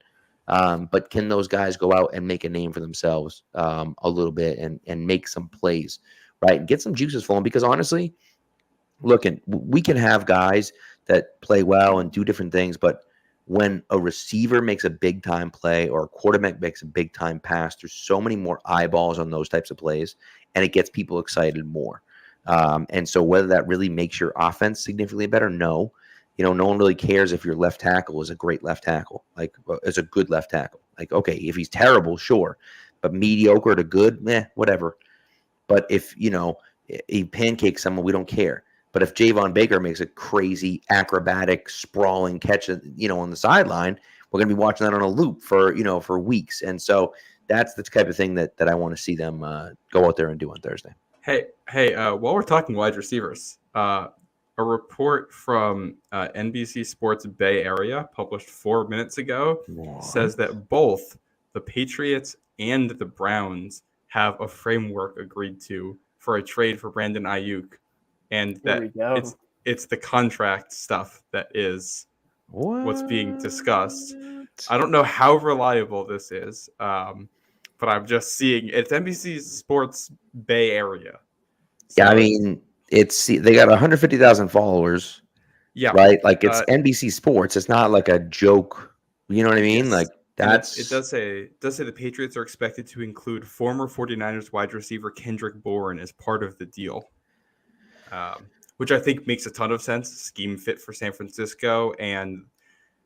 But can those guys go out and make a name for themselves a little bit and make some plays, right? And get some juices flowing, because honestly, we can have guys that play well and do different things, but when a receiver makes a big time play or a quarterback makes a big time pass, there's so many more eyeballs on those types of plays, and it gets people excited more. And so whether that really makes your offense significantly better, no. No one really cares if your left tackle is a great left tackle, like is a good left tackle. Like, okay, if he's terrible, sure, but mediocre to good, whatever. But if, he pancakes someone, we don't care. But if Javon Baker makes a crazy, acrobatic, sprawling catch, on the sideline, we're going to be watching that on a loop for weeks. And so that's the type of thing that I want to see them go out there and do on Thursday. Hey, while we're talking wide receivers, a report from NBC Sports Bay Area, published 4 minutes ago, says that both the Patriots and the Browns have a framework agreed to for a trade for Brandon Aiyuk, and that it's the contract stuff that is what's being discussed. I don't know how reliable this is, but I'm just seeing it's NBC Sports Bay Area. So, yeah, I mean, they got 150,000 followers. Yeah. Right? Like, it's NBC Sports. It's not like a joke. You know what I mean? Yes. Like, It does say the Patriots are expected to include former 49ers wide receiver Kendrick Bourne as part of the deal, which I think makes a ton of sense. Scheme fit for San Francisco, and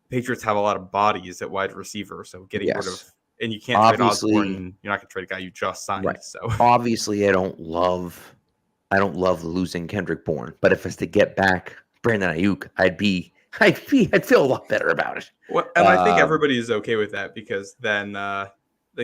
Patriots have a lot of bodies at wide receiver, so getting rid of, and you can't trade Osborne. You're not going to trade a guy you just signed. Right. So obviously, I don't love losing Kendrick Bourne, but if it's to get back Brandon Aiyuk, I'd feel a lot better about it. Well, and I think everybody is okay with that, because then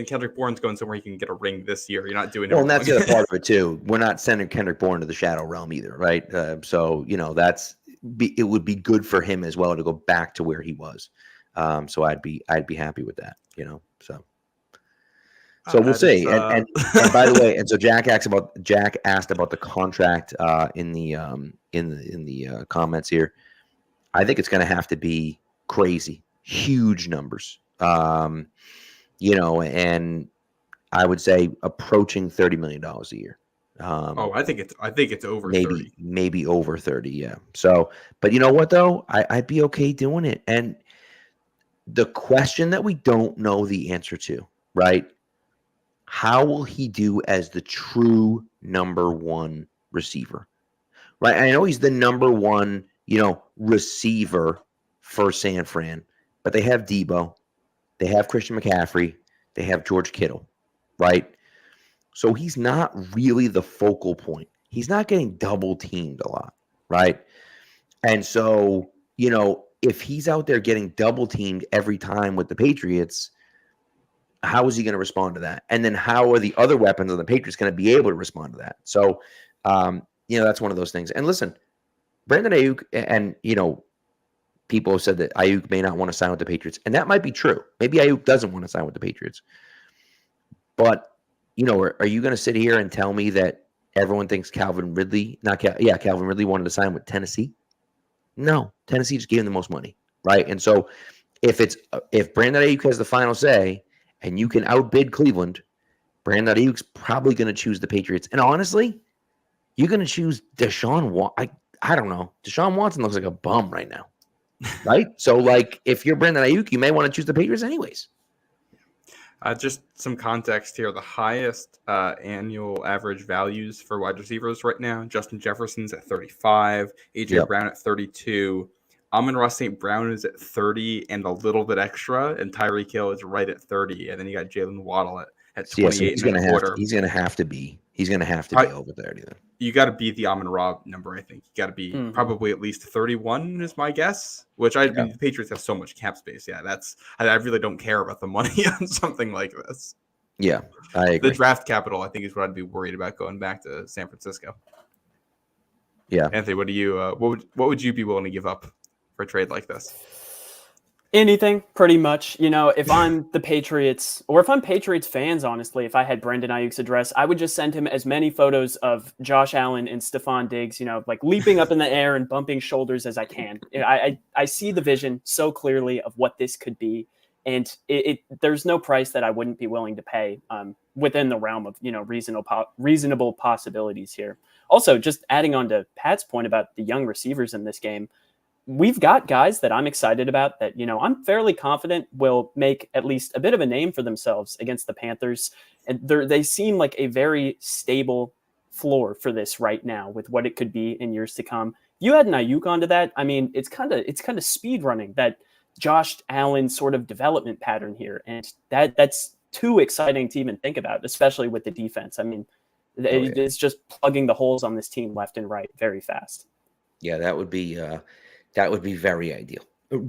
Kendrick Bourne's going somewhere he can get a ring this year. You're not doing it. Well, and that's the other part of it too. We're not sending Kendrick Bourne to the shadow realm either, right? So it would be good for him as well to go back to where he was. So I'd be happy with that, So we'll see. And by the way, and so Jack asked about the contract in the comments here. I think it's going to have to be crazy, huge numbers. And I would say approaching $30 million a year. I think it's over 30. Maybe over 30. Yeah. So, but you know what though? I'd be okay doing it. And the question that we don't know the answer to, right? How will he do as the true number one receiver? Right. I know he's the number one, receiver for San Fran, but they have Debo, they have Christian McCaffrey, they have George Kittle, right? So he's not really the focal point. He's not getting double teamed a lot, right? And so, if he's out there getting double teamed every time with the Patriots, how is he going to respond to that? And then how are the other weapons of the Patriots going to be able to respond to that? So, that's one of those things. And listen, Brandon Aiyuk, and, people have said that Aiyuk may not want to sign with the Patriots, and that might be true. Maybe Aiyuk doesn't want to sign with the Patriots. But, are you going to sit here and tell me that everyone thinks Calvin Ridley wanted to sign with Tennessee? No, Tennessee just gave him the most money, right? And so if Brandon Aiyuk has the final say and you can outbid Cleveland, Brandon Aiyuk's probably going to choose the Patriots. And honestly, you're going to choose Deshaun Watson. I don't know. Deshaun Watson looks like a bum right now, right? So, if you're Brandon Aiyuk, you may want to choose the Patriots anyways. Just some context here. The highest annual average values for wide receivers right now, Justin Jefferson's at 35, A.J. Brown at 32, Amon-Ra St. Brown is at 30 and a little bit extra, and Tyreek Hill is right at 30, and then you got Jalen Waddle at 28 and a quarter. He's going to have to be over 30 then. You got to beat the Amon-Ra number, I think. You got to be probably at least 31 is my guess, which the Patriots have so much cap space. Yeah, I really don't care about the money on something like this. Yeah, I agree. The draft capital, I think, is what I'd be worried about going back to San Francisco. Yeah. Anthony, what would you be willing to give up for a trade like this? Anything, pretty much. If I'm the Patriots, or if I'm Patriots fans, honestly, if I had Brandon Aiyuk's address, I would just send him as many photos of Josh Allen and Stephon Diggs, leaping up in the air and bumping shoulders as I can. I see the vision so clearly of what this could be, and there's no price that I wouldn't be willing to pay within the realm of reasonable possibilities here. Also, just adding on to Pat's point about the young receivers in this game, we've got guys that I'm excited about that, I'm fairly confident will make at least a bit of a name for themselves against the Panthers. And they seem like a very stable floor for this right now with what it could be in years to come. You add an Aiyuk onto that. I mean, it's kind of speed running that Josh Allen sort of development pattern here. And that's too exciting to even think about, especially with the defense. I mean, it's just plugging the holes on this team left and right very fast. Yeah, that would be very ideal,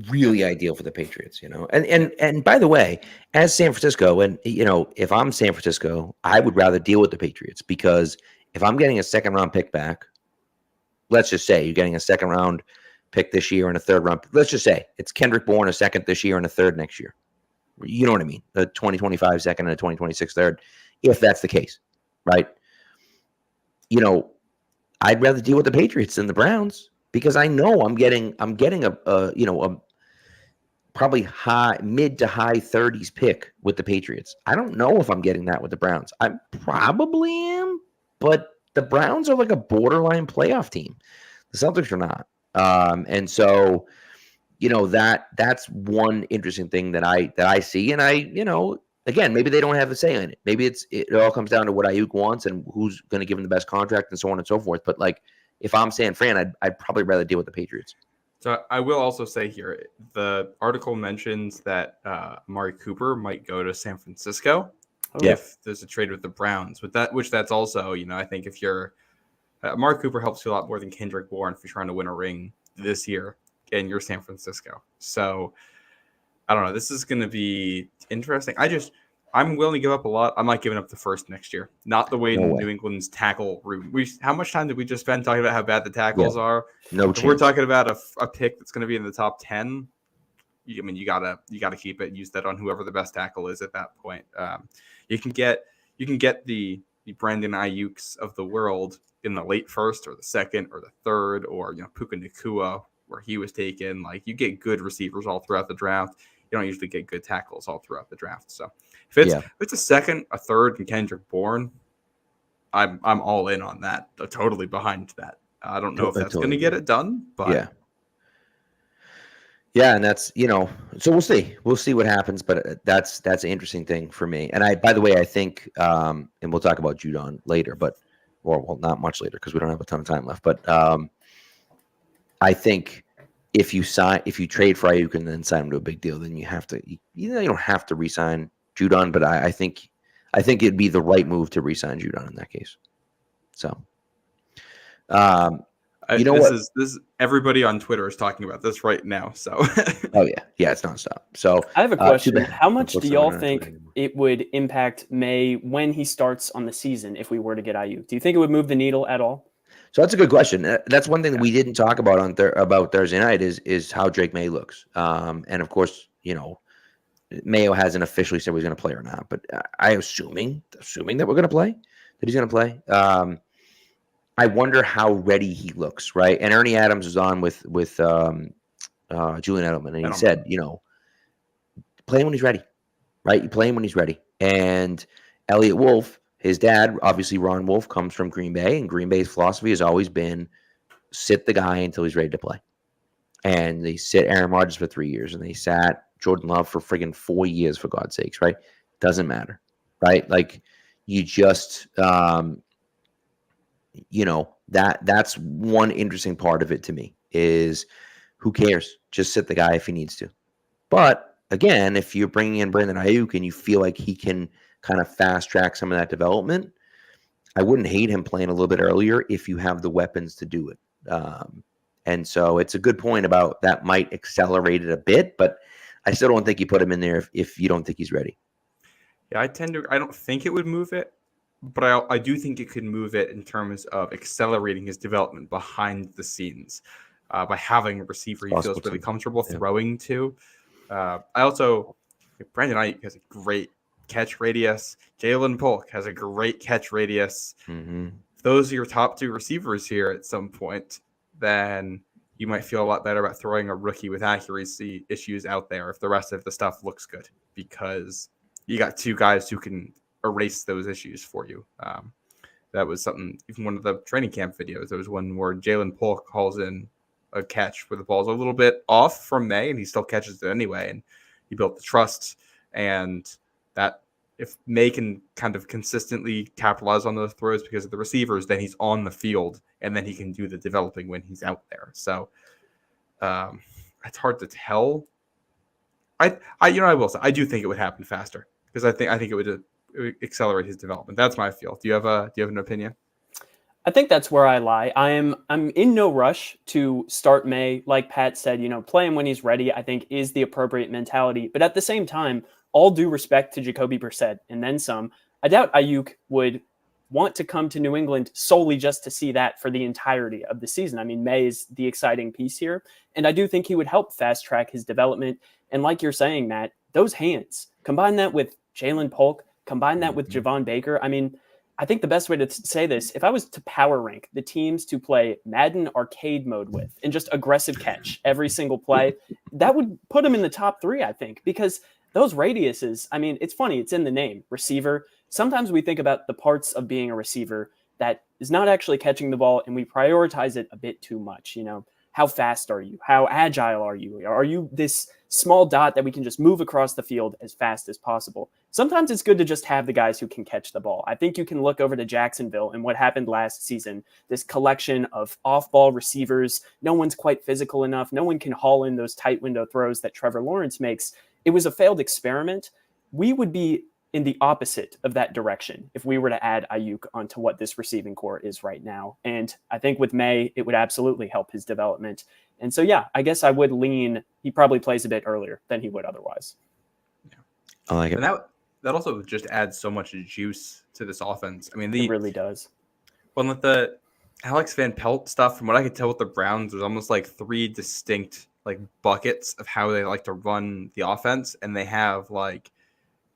really ideal for the Patriots, And by the way, as San Francisco, and if I'm San Francisco, I would rather deal with the Patriots, because if I'm getting a second round pick back, let's just say you're getting a second round pick this year and a third round. Let's just say it's Kendrick Bourne, a second this year and a third next year. You know what I mean? A 2025 second and a 2026 third, if that's the case, right? I'd rather deal with the Patriots than the Browns, because I know I'm getting a probably mid to high 30s pick with the Patriots. I don't know if I'm getting that with the Browns. I probably am, but the Browns are like a borderline playoff team. The Celtics are not. And so, that's one interesting thing that I see. And again, maybe they don't have a say in it. Maybe it all comes down to what Aiyuk wants and who's going to give him the best contract and so on and so forth. But like, if I'm San Fran, I'd probably rather deal with the Patriots. So I will also say here, the article mentions that Amari Cooper might go to San Francisco if there's a trade with the Browns. That's also, I think if you're Amari Cooper helps you a lot more than Kendrick Bourne if you're trying to win a ring this year and you're San Francisco. So I don't know. This is going to be interesting. I'm willing to give up a lot. I'm not giving up the first next year. Not the way New England's tackle room. How much time did we just spend talking about how bad the tackles are? No if chance. We're talking about a pick that's going to be in the top 10. You gotta keep it. Use that on whoever the best tackle is at that point. You can get the Brandon Aiyuks of the world in the late first or the second or the third, or Puka Nacua where he was taken. Like, you get good receivers all throughout the draft. You don't usually get good tackles all throughout the draft. So if it's a second, a third, and Kendrick Bourne, I'm all in on that. I'm totally behind that. I don't know if that's going to get it done, but yeah, and that's so we'll see what happens. But that's an interesting thing for me. And by the way, I think, and we'll talk about Judon later, well, not much later because we don't have a ton of time left. But I think if you trade for Aiyuk and then sign him to a big deal, then you have to. You don't have to re-sign Judon, but I think it'd be the right move to re-sign Judon in that case. So, this is everybody on Twitter is talking about this right now. So, it's nonstop. So I have a question. How much do y'all think it would impact May when he starts on the season if we were to get Aiyuk? Do you think it would move the needle at all? So that's a good question. That's one thing that we didn't talk about about Thursday night is how Drake May looks. And of course, Mayo hasn't officially said he's going to play or not, but I assuming that we're going to play, that he's going to play. I wonder how ready he looks, right? And Ernie Adams was on with Julian Edelman, and he said, play him when he's ready, right? You play him when he's ready. And Elliot Wolf, his dad, obviously Ron Wolf, comes from Green Bay, and Green Bay's philosophy has always been sit the guy until he's ready to play. And they sit Aaron Rodgers for 3 years, and they sat Jordan Love for friggin' 4 years, for God's sakes, right? Doesn't matter, right? Like, you just, that's one interesting part of it to me is who cares? Just sit the guy if he needs to. But again, if you're bringing in Brandon Aiyuk and you feel like he can kind of fast track some of that development, I wouldn't hate him playing a little bit earlier if you have the weapons to do it. And so it's a good point about that might accelerate it a bit, but I still don't think you put him in there if you don't think he's ready. Yeah, I don't think it would move it, but I do think it could move it in terms of accelerating his development behind the scenes by having a receiver he feels really comfortable throwing to. Brandon Aiyuk has a great catch radius. Jalen Polk has a great catch radius. Mm-hmm. If those are your top two receivers here at some point, then you might feel a lot better about throwing a rookie with accuracy issues out there if the rest of the stuff looks good, because you got two guys who can erase those issues for you. That was something, even one of the training camp videos, there was one where Jalen Polk calls in a catch where the ball's a little bit off from May, and he still catches it anyway. And he built the trust, and that if May can kind of consistently capitalize on those throws because of the receivers, then he's on the field, and then he can do the developing when he's out there. So it's hard to tell. I will say I do think it would happen faster because I think it would accelerate his development. That's my feel. Do you have an opinion? I think that's where I lie. I'm in no rush to start May. Like Pat said, play him when he's ready, I think is the appropriate mentality. But at the same time, all due respect to Jacoby Brissett and then some, I doubt Aiyuk would want to come to New England solely just to see that for the entirety of the season. I mean, May is the exciting piece here. And I do think he would help fast track his development. And like you're saying, Matt, those hands, combine that with Jalen Polk, combine that with Javon Baker. I mean, I think the best way to say this, if I was to power rank the teams to play Madden arcade mode with and just aggressive catch every single play, that would put him in the top 3, I think, because those radiuses, I mean, it's funny. It's in the name, receiver. Sometimes we think about the parts of being a receiver that is not actually catching the ball, and we prioritize it a bit too much. how fast are you? How agile are you? Are you this small dot that we can just move across the field as fast as possible? Sometimes it's good to just have the guys who can catch the ball. I think you can look over to Jacksonville and what happened last season, this collection of off-ball receivers. No one's quite physical enough. No one can haul in those tight window throws that Trevor Lawrence makes. It was a failed experiment. We would be in the opposite of that direction if we were to add Aiyuk onto what this receiving core is right now. And I think with May, it would absolutely help his development. And so, yeah, I guess I would lean, he probably plays a bit earlier than he would otherwise. I like it. And that also just adds so much juice to this offense. I mean, It really does. Well, with the Alex Van Pelt stuff, from what I could tell with the Browns, there's almost like 3 distinct like buckets of how they like to run the offense. And they have like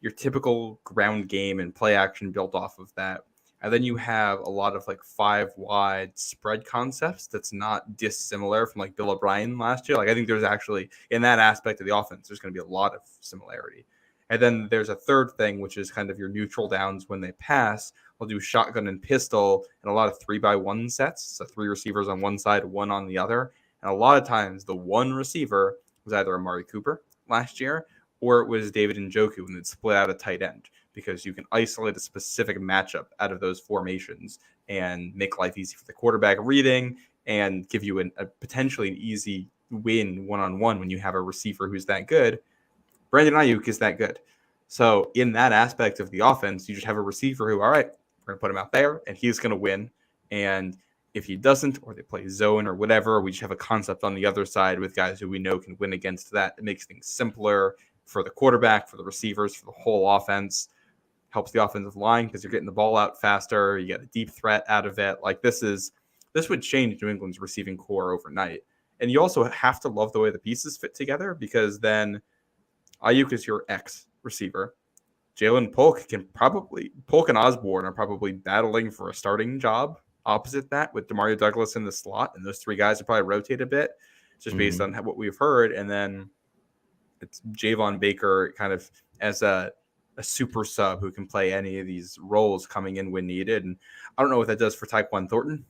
your typical ground game and play action built off of that. And then you have a lot of like 5 wide spread concepts that's not dissimilar from like Bill O'Brien last year. Like I think there's actually, in that aspect of the offense, there's going to be a lot of similarity. And then there's a third thing, which is kind of your neutral downs when they pass. We'll do shotgun and pistol and a lot of 3-by-1 sets. So 3 receivers on one side, 1 on the other. And a lot of times the one receiver was either Amari Cooper last year or it was David Njoku when they'd split out a tight end, because you can isolate a specific matchup out of those formations and make life easy for the quarterback reading and give you a potentially an easy win one-on-one when you have a receiver who's that good. Brandon Aiyuk is that good. So in that aspect of the offense, you just have a receiver who, all right, we're going to put him out there and he's going to win. And if he doesn't, or they play zone or whatever, we just have a concept on the other side with guys who we know can win against that. It makes things simpler for the quarterback, for the receivers, for the whole offense. Helps the offensive line because you're getting the ball out faster. You get a deep threat out of it. Like this would change New England's receiving core overnight. And you also have to love the way the pieces fit together, because then Aiyuk is your X receiver. Jalen Polk and Osborne are probably battling for a starting job opposite that, with Demario Douglas in the slot. And those 3 guys will probably rotate a bit just based on what we've heard. And then it's Javon Baker kind of as a super sub who can play any of these roles coming in when needed. And I don't know what that does for Tyquan Thornton.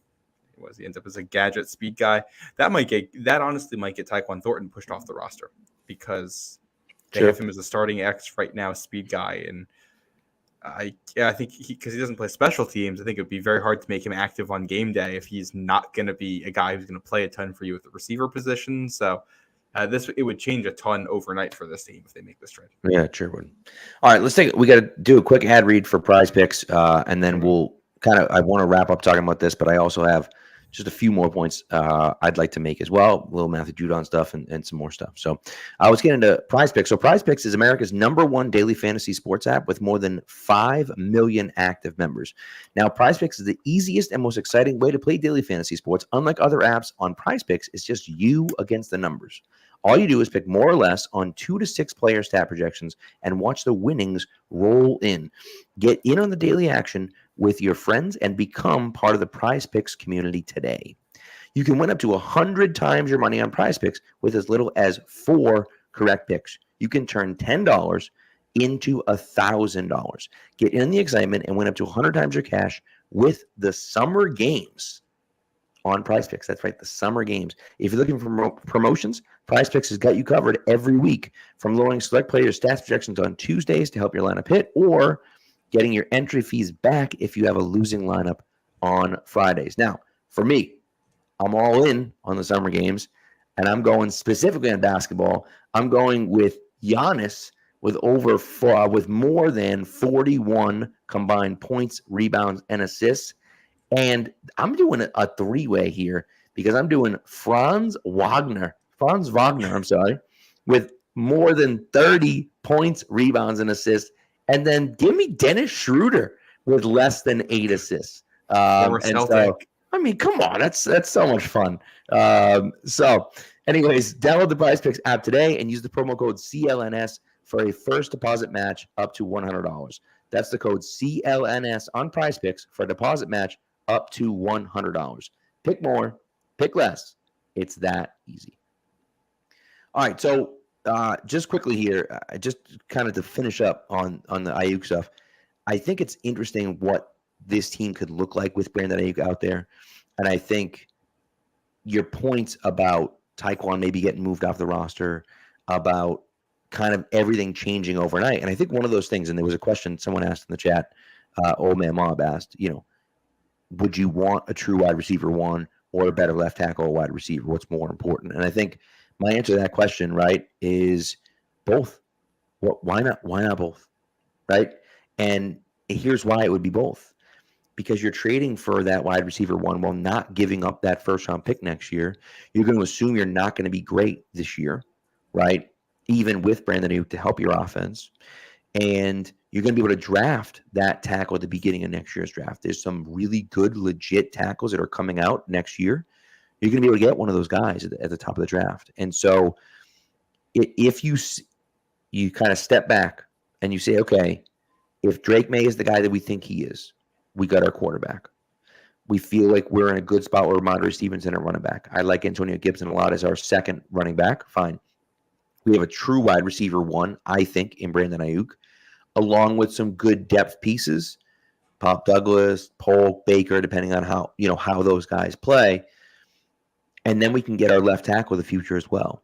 He ends up as a gadget speed guy. That honestly might get Tyquan Thornton pushed off the roster, because they have him as a starting X right now, speed guy. And I think because he doesn't play special teams, I think it would be very hard to make him active on game day if he's not going to be a guy who's going to play a ton for you at the receiver position. So it would change a ton overnight for this team if they make this trade. Yeah, sure would. All right, we got to do a quick ad read for Prize Picks, and then we'll I want to wrap up talking about this, but I also have just a few more points I'd like to make as well. A little Matthew Judon stuff and some more stuff. So let's get into Prize Picks. So Prize Picks is America's #1 daily fantasy sports app with more than 5 million active members. Now, Prize Picks is the easiest and most exciting way to play daily fantasy sports. Unlike other apps, on Prize Picks, it's just you against the numbers. All you do is pick more or less on 2 to 6 player stat projections and watch the winnings roll in. Get in on the daily action with your friends and become part of the Prize Picks community today. You can win up to 100 times your money on Prize Picks with as little as 4 correct picks. You can turn $10 into $1,000. Get in the excitement and win up to 100 times your cash with the summer games on Prize Picks. That's right, the summer games. If you're looking for promotions, Prize Picks has got you covered every week, from lowering select players' stats projections on Tuesdays to help your lineup hit, or getting your entry fees back if you have a losing lineup on Fridays. Now, for me, I'm all in on the summer games, and I'm going specifically on basketball. I'm going with Giannis with more than 41 combined points, rebounds, and assists. And I'm doing a 3-way here, because I'm doing Franz Wagner, with more than 30 points, rebounds, and assists. And then give me Dennis Schroeder with less than 8 assists. Come on, that's so much fun. So anyways, download the Prize Picks app today and use the promo code CLNS for a first deposit match up to $100. That's the code CLNS on Prize Picks for a deposit match up to $100. Pick more, pick less. It's that easy. All right, so just quickly here, just kind of to finish up on the Aiyuk stuff, I think it's interesting what this team could look like with Brandon Aiyuk out there. And I think your points about Tyquan maybe getting moved off the roster, about kind of everything changing overnight. And I think one of those things, and there was a question someone asked in the chat, Old Man Mob asked, would you want a true wide receiver one or a better left tackle or wide receiver? What's more important? And I think my answer to that question, right, is both. Why not? Why not both? Right? And here's why it would be both. Because you're trading for that wide receiver one while not giving up that first round pick next year. You're going to assume you're not going to be great this year, right? Even with Brandon Aiyuk to help your offense. And you're going to be able to draft that tackle at the beginning of next year's draft. There's some really good, legit tackles that are coming out next year. You're going to be able to get one of those guys at the top of the draft. And so if you kind of step back and you say, okay, if Drake May is the guy that we think he is, we got our quarterback. We feel like we're in a good spot where Ramondre Stevenson at running back. I like Antonio Gibson a lot as our second running back. Fine. We have a true wide receiver one, I think, in Brandon Aiyuk, along with some good depth pieces, Pop Douglas, Polk, Baker, depending on how those guys play. And then we can get our left tackle of the future as well.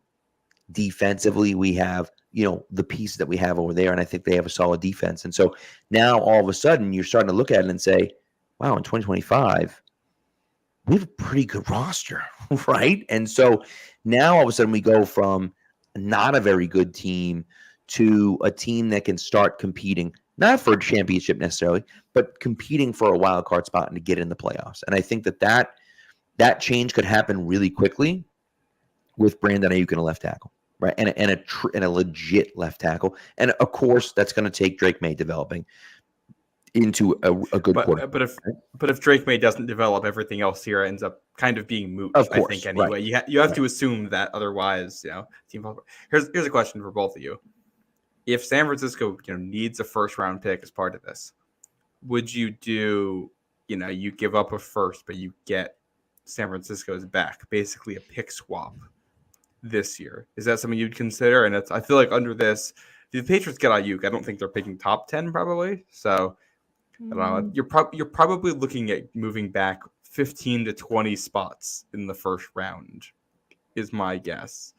Defensively, we have, the pieces that we have over there, and I think they have a solid defense. And so now all of a sudden you're starting to look at it and say, wow, in 2025, we have a pretty good roster, right? And so now all of a sudden we go from not a very good team to a team that can start competing, not for a championship necessarily, but competing for a wild card spot and to get in the playoffs. And I think that change could happen really quickly with Brandon Aiyuk and a left tackle, right? And a legit left tackle. And of course, that's going to take Drake May developing into a good quarterback. But if Drake May doesn't develop, everything else here ends up kind of being moot. Of course, I think anyway. Right. You have to assume that, otherwise, team. Here's a question for both of you. If San Francisco needs a first round pick as part of this, would you do you give up a first but you get San Francisco's back, basically a pick swap this year? Is that something you'd consider? And I feel like under this, if the Patriots get Aiyuk, I don't think they're picking top 10 probably. So I don't know. You're probably looking at moving back 15 to 20 spots in the first round, is my guess.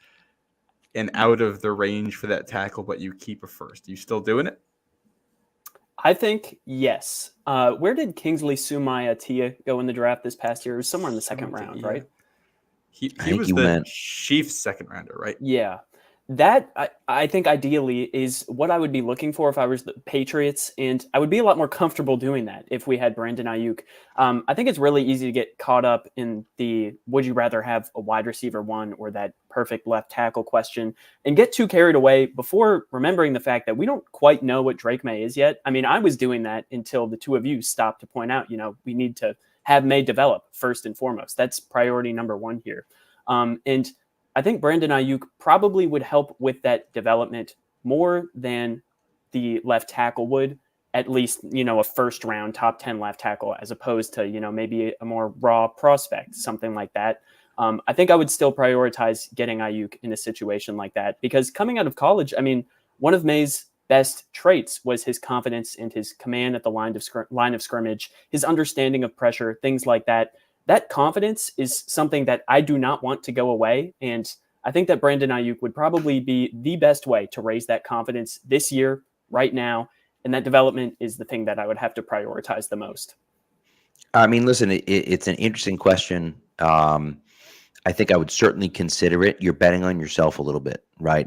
And out of the range for that tackle, but you keep a first. You still doing it? I think yes. Where did Kingsley Sumaia-Tia go in the draft this past year? It was somewhere in the second round, right? He was the Chiefs' second rounder, right? Yeah. That, I think, ideally is what I would be looking for if I was the Patriots, and I would be a lot more comfortable doing that if we had Brandon Aiyuk. I think it's really easy to get caught up in the would you rather have a wide receiver one or that perfect left tackle question and get too carried away before remembering the fact that we don't quite know what Drake May is yet. I mean, I was doing that until the two of you stopped to point out, we need to have May develop first and foremost. That's priority number one here. And I think Brandon Aiyuk probably would help with that development more than the left tackle would, at least, a first round top 10 left tackle, as opposed to, maybe a more raw prospect, something like that. I think I would still prioritize getting Aiyuk in a situation like that, because coming out of college, I mean, one of May's best traits was his confidence and his command at the line of scrimmage, his understanding of pressure, things like that. That confidence is something that I do not want to go away. And I think that Brandon Aiyuk would probably be the best way to raise that confidence this year, right now. And that development is the thing that I would have to prioritize the most. I mean, listen, it's an interesting question. I think I would certainly consider it. You're betting on yourself a little bit, right?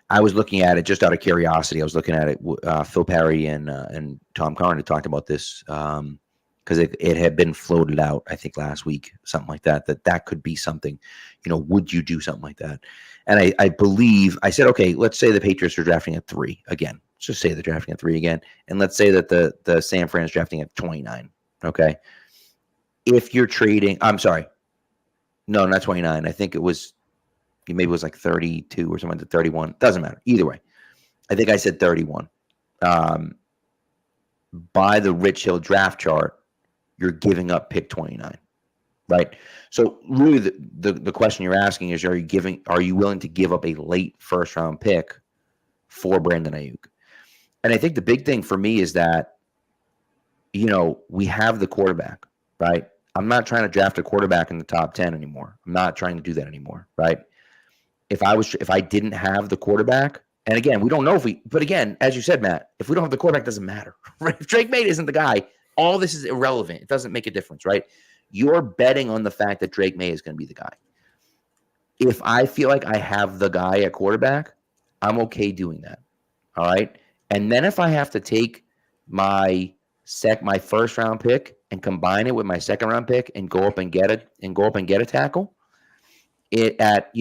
I was looking at it just out of curiosity. I was looking at it. Phil Perry and Tom Curran had talked about this because it had been floated out, I think, last week, something like that could be something. Would you do something like that? And I believe I said, okay, let's say the Patriots are drafting at 3 again. Let's just say they're drafting at 3 again, and let's say that the San Fran is drafting at 29. Okay, if you're trading, I'm sorry, no, not 29. I think maybe it was like 32 or something to 31. Doesn't matter. Either way, I think I said 31. By the Rich Hill draft chart, you're giving up pick 29, right? So really the question you're asking is, are you willing to give up a late first round pick for Brandon Aiyuk? And I think the big thing for me is that, we have the quarterback, right? I'm not trying to draft a quarterback in the top 10 anymore. I'm not trying to do that anymore, right? If I didn't have the quarterback, and again, we don't know but again, as you said, Matt, if we don't have the quarterback, it doesn't matter, right? If Drake May isn't the guy, all this is irrelevant. It doesn't make a difference, right? You're betting on the fact that Drake May is going to be the guy. If I feel like I have the guy at quarterback, I'm okay doing that. All right. And then if I have to take my first round pick and combine it with my second round pick and go up and get a tackle at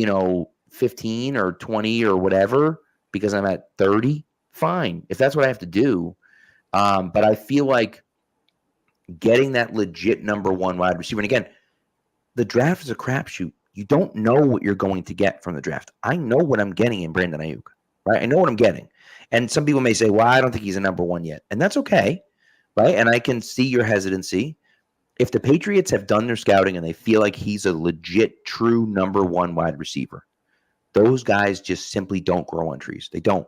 15 or 20 or whatever, because I'm at 30, fine. If that's what I have to do. But I feel like getting that legit number one wide receiver. And again, the draft is a crapshoot. You don't know what you're going to get from the draft. I know what I'm getting in Brandon Aiyuk, right? I know what I'm getting. And some people may say, well, I don't think he's a number one yet. And that's okay, right? And I can see your hesitancy. If the Patriots have done their scouting and they feel like he's a legit, true number one wide receiver, those guys just simply don't grow on trees. They don't.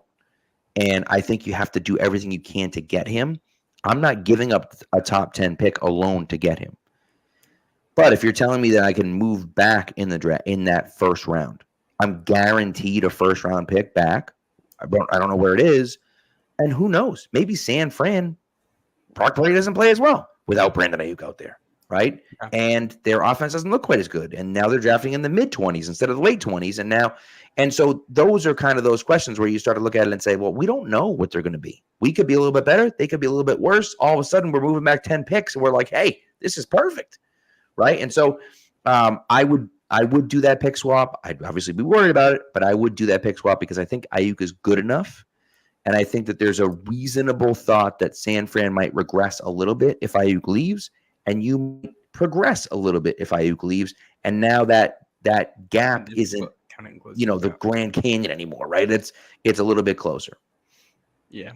And I think you have to do everything you can to get him. I'm not giving up a top 10 pick alone to get him. But if you're telling me that I can move back in the draft in that first round, I'm guaranteed a first round pick back. I don't know where it is. And who knows? Maybe San Fran, Brock Purdy doesn't play as well without Brandon Aiyuk out there, right? Yeah. And their offense doesn't look quite as good. And now they're drafting in the mid-20s instead of the late 20s. And so those are kind of those questions where you start to look at it and say, well, we don't know what they're going to be. We could be a little bit better. They could be a little bit worse. All of a sudden, we're moving back 10 picks, and we're like, hey, this is perfect, right? And so I would do that pick swap. I'd obviously be worried about it, but I would do that pick swap because I think Aiyuk is good enough. And I think that there's a reasonable thought that San Fran might regress a little bit if Aiyuk leaves, and you progress a little bit if Aiyuk leaves. And now that gap isn't, the Grand Canyon anymore, right? It's a little bit closer. Yeah.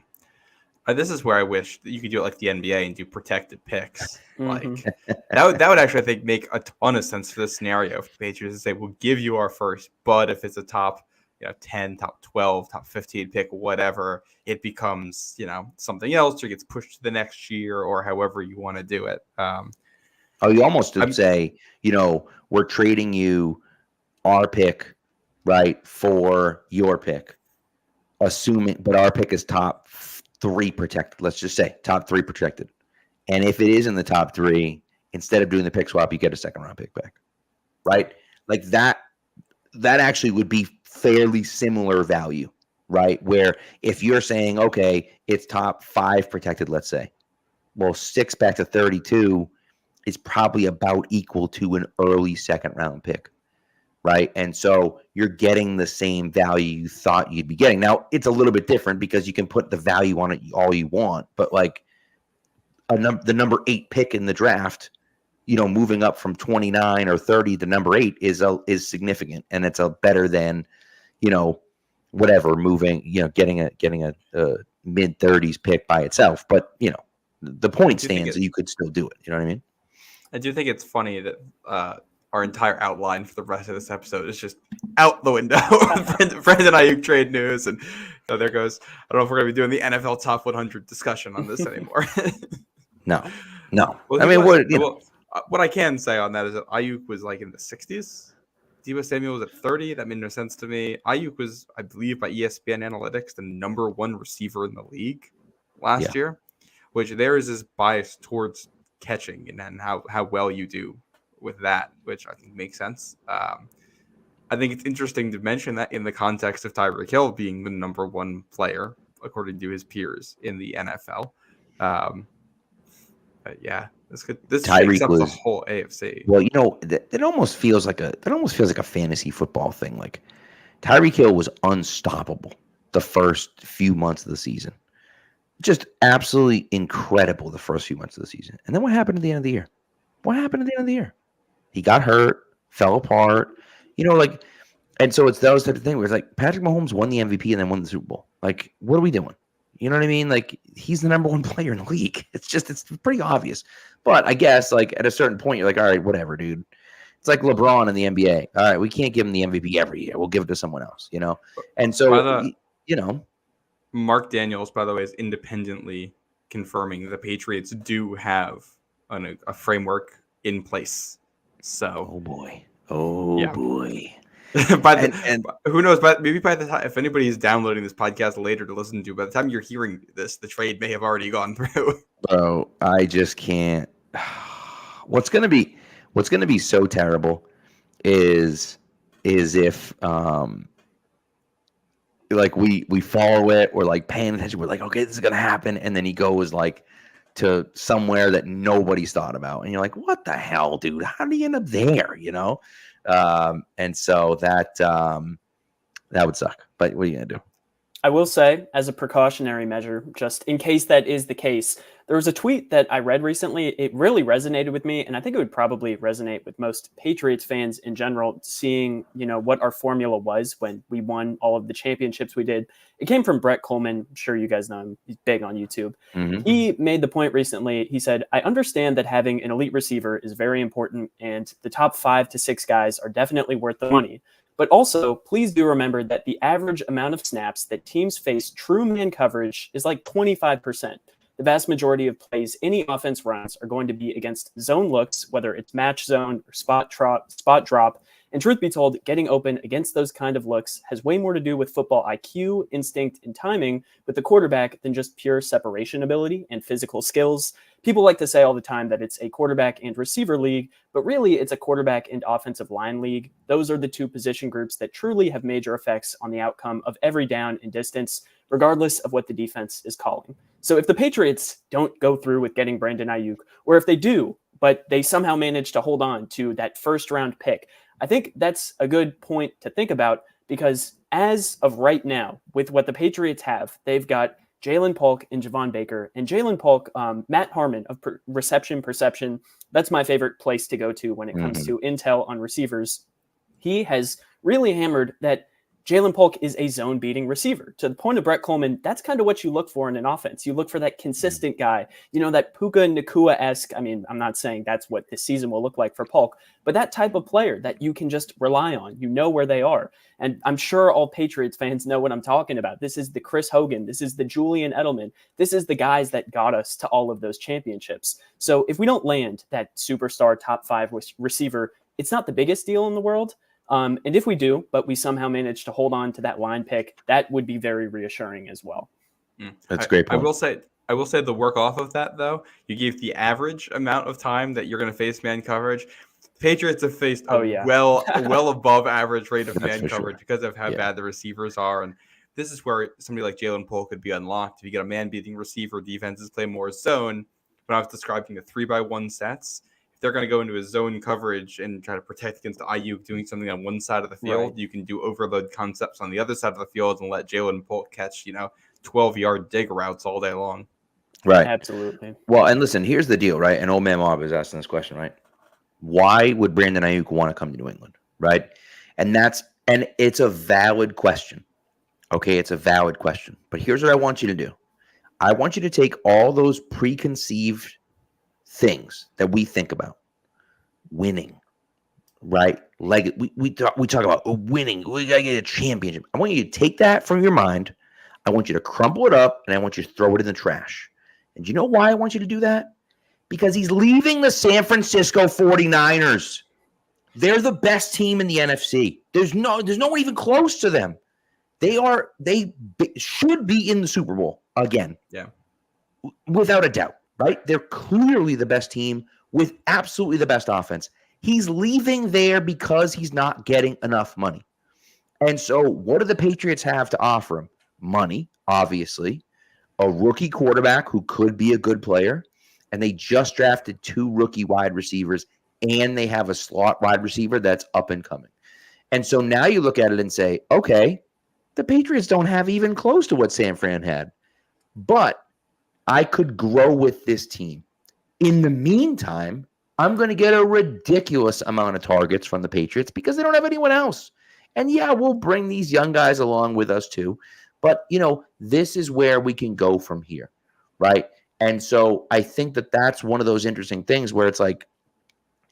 This is where I wish that you could do it like the NBA and do protected picks. Like that would actually, I think, make a ton of sense for this scenario. For the Patriots to say, we'll give you our first, but if it's a top 10, top 12, top 15 pick, whatever, it becomes, something else or gets pushed to the next year or however you want to do it. You almost would say, we're trading you our pick, right, for your pick, but our pick is top 3 protected. Let's just say top 3 protected. And if it is in the top 3, instead of doing the pick swap, you get a second round pick back, right? Like that actually would be fairly similar value, right? Where if you're saying, okay, it's top 5 protected, let's say, well, 6 back to 32 is probably about equal to an early second round pick, right? And so you're getting the same value you thought you'd be getting. Now, it's a little bit different because you can put the value on it all you want, but like the number 8 pick in the draft, moving up from 29 or 30 to number 8 is significant, and it's a better than, whatever moving, getting a mid 30s pick by itself. But the point stands that you could still do it. You know what I mean? I do think it's funny that our entire outline for the rest of this episode is just out the window. Brandon Aiyuk trade news, and so there goes. I don't know if we're going to be doing the NFL Top 100 discussion on this anymore. No. Well, I mean, what I can say on that is that Aiyuk was like in the 60s. Deebo Samuel was at 30. That made no sense to me. Aiyuk was, I believe, by ESPN Analytics, the number 1 receiver in the league last year, which there is this bias towards catching and how well you do with that, which I think makes sense. I think it's interesting to mention that in the context of Tayler Kyles being the number 1 player, according to his peers in the NFL. But yeah, this shakes up the whole AFC. Well, that almost feels like a fantasy football thing. Like Tyreek Hill was unstoppable the first few months of the season. Just absolutely incredible the first few months of the season. And then what happened at the end of the year? He got hurt, fell apart, and so it's those type of things where it's like Patrick Mahomes won the MVP and then won the Super Bowl. Like, what are we doing? You know what I mean? Like, he's the number 1 player in the league. It's pretty obvious. But I guess, like, at a certain point, you're like, all right, whatever, dude. It's like LeBron in the NBA. All right, we can't give him the MVP every year. We'll give it to someone else, And so, Mark Daniels, by the way, is independently confirming the Patriots do have a framework in place. So, oh boy. Who knows? But maybe by the time, if anybody is downloading this podcast later to listen to, by the time you're hearing this, the trade may have already gone through. Bro, I just can't. What's gonna be so terrible is if like we follow it, we're like paying attention, we're like, okay, this is gonna happen, and then he goes like to somewhere that nobody's thought about, and you're like, what the hell, dude? How did he end up there? And so that would suck. But what are you gonna do? I will say, as a precautionary measure, just in case that is the case, there was a tweet that I read recently. It really resonated with me, and I think it would probably resonate with most Patriots fans in general, seeing, what our formula was when we won all of the championships we did. It came from Brett Coleman. I'm sure you guys know him. He's big on YouTube. Mm-hmm. He made the point recently. He said, I understand that having an elite receiver is very important, and the top 5 to 6 guys are definitely worth the money. But also, please do remember that the average amount of snaps that teams face true man coverage is like 25%. The vast majority of plays any offense runs are going to be against zone looks, whether it's match zone or spot drop. And truth be told, getting open against those kind of looks has way more to do with football IQ, instinct, and timing with the quarterback than just pure separation ability and physical skills. People like to say all the time that it's a quarterback and receiver league, but really it's a quarterback and offensive line league. Those are the two position groups that truly have major effects on the outcome of every down and distance, regardless of what the defense is calling. So if the Patriots don't go through with getting Brandon Aiyuk, or if they do, but they somehow manage to hold on to that first round pick, I think that's a good point to think about, because as of right now, with what the Patriots have, they've got Jalen Polk and Javon Baker. And Jalen Polk, Matt Harmon of Reception Perception, that's my favorite place to go to when it comes to intel on receivers. He has really hammered that Jalen Polk is a zone-beating receiver. To the point of Brett Coleman, that's kind of what you look for in an offense. You look for that consistent guy, that Puka Nacua-esque. I mean, I'm not saying that's what this season will look like for Polk, but that type of player that you can just rely on. You know where they are. And I'm sure all Patriots fans know what I'm talking about. This is the Chris Hogan. This is the Julian Edelman. This is the guys that got us to all of those championships. So if we don't land that superstar top 5 receiver, it's not the biggest deal in the world. And if we do, but we somehow manage to hold on to that line pick, that would be very reassuring as well. That's a great point. I will say the work off of that, though, you gave the average amount of time that you're going to face man coverage. Patriots have faced well above average rate of man coverage because of how bad the receivers are. And this is where somebody like Jalen Polk could be unlocked. If you get a man-beating receiver, defenses play more zone. When I was describing the 3-by-1 sets, they're going to go into a zone coverage and try to protect against Aiyuk doing something on one side of the field. Right. You can do overload concepts on the other side of the field and let Jalen Polk catch, 12-yard dig routes all day long. Right. Absolutely. Well, and listen, here's the deal, right? And old man Mob is asking this question, right? Why would Brandon Aiyuk want to come to New England, right? And it's a valid question. Okay, it's a valid question. But here's what I want you to do. I want you to take all those preconceived things that we think about. Winning, right? Like we talk about winning. We got to get a championship. I want you to take that from your mind. I want you to crumple it up, and I want you to throw it in the trash. And you know why I want you to do that? Because he's leaving the San Francisco 49ers. They're the best team in the NFC. There's no one even close to them. They should be in the Super Bowl again. Yeah. Without a doubt, right? They're clearly the best team with absolutely the best offense. He's leaving there because he's not getting enough money. And so what do the Patriots have to offer him? Money, obviously. A rookie quarterback who could be a good player. And they just drafted 2 rookie wide receivers, and they have a slot wide receiver that's up and coming. And so now you look at it and say, okay, the Patriots don't have even close to what San Fran had. But I could grow with this team. In the meantime, I'm going to get a ridiculous amount of targets from the Patriots because they don't have anyone else. And yeah, we'll bring these young guys along with us too. But, this is where we can go from here, right? And so I think that that's one of those interesting things where it's like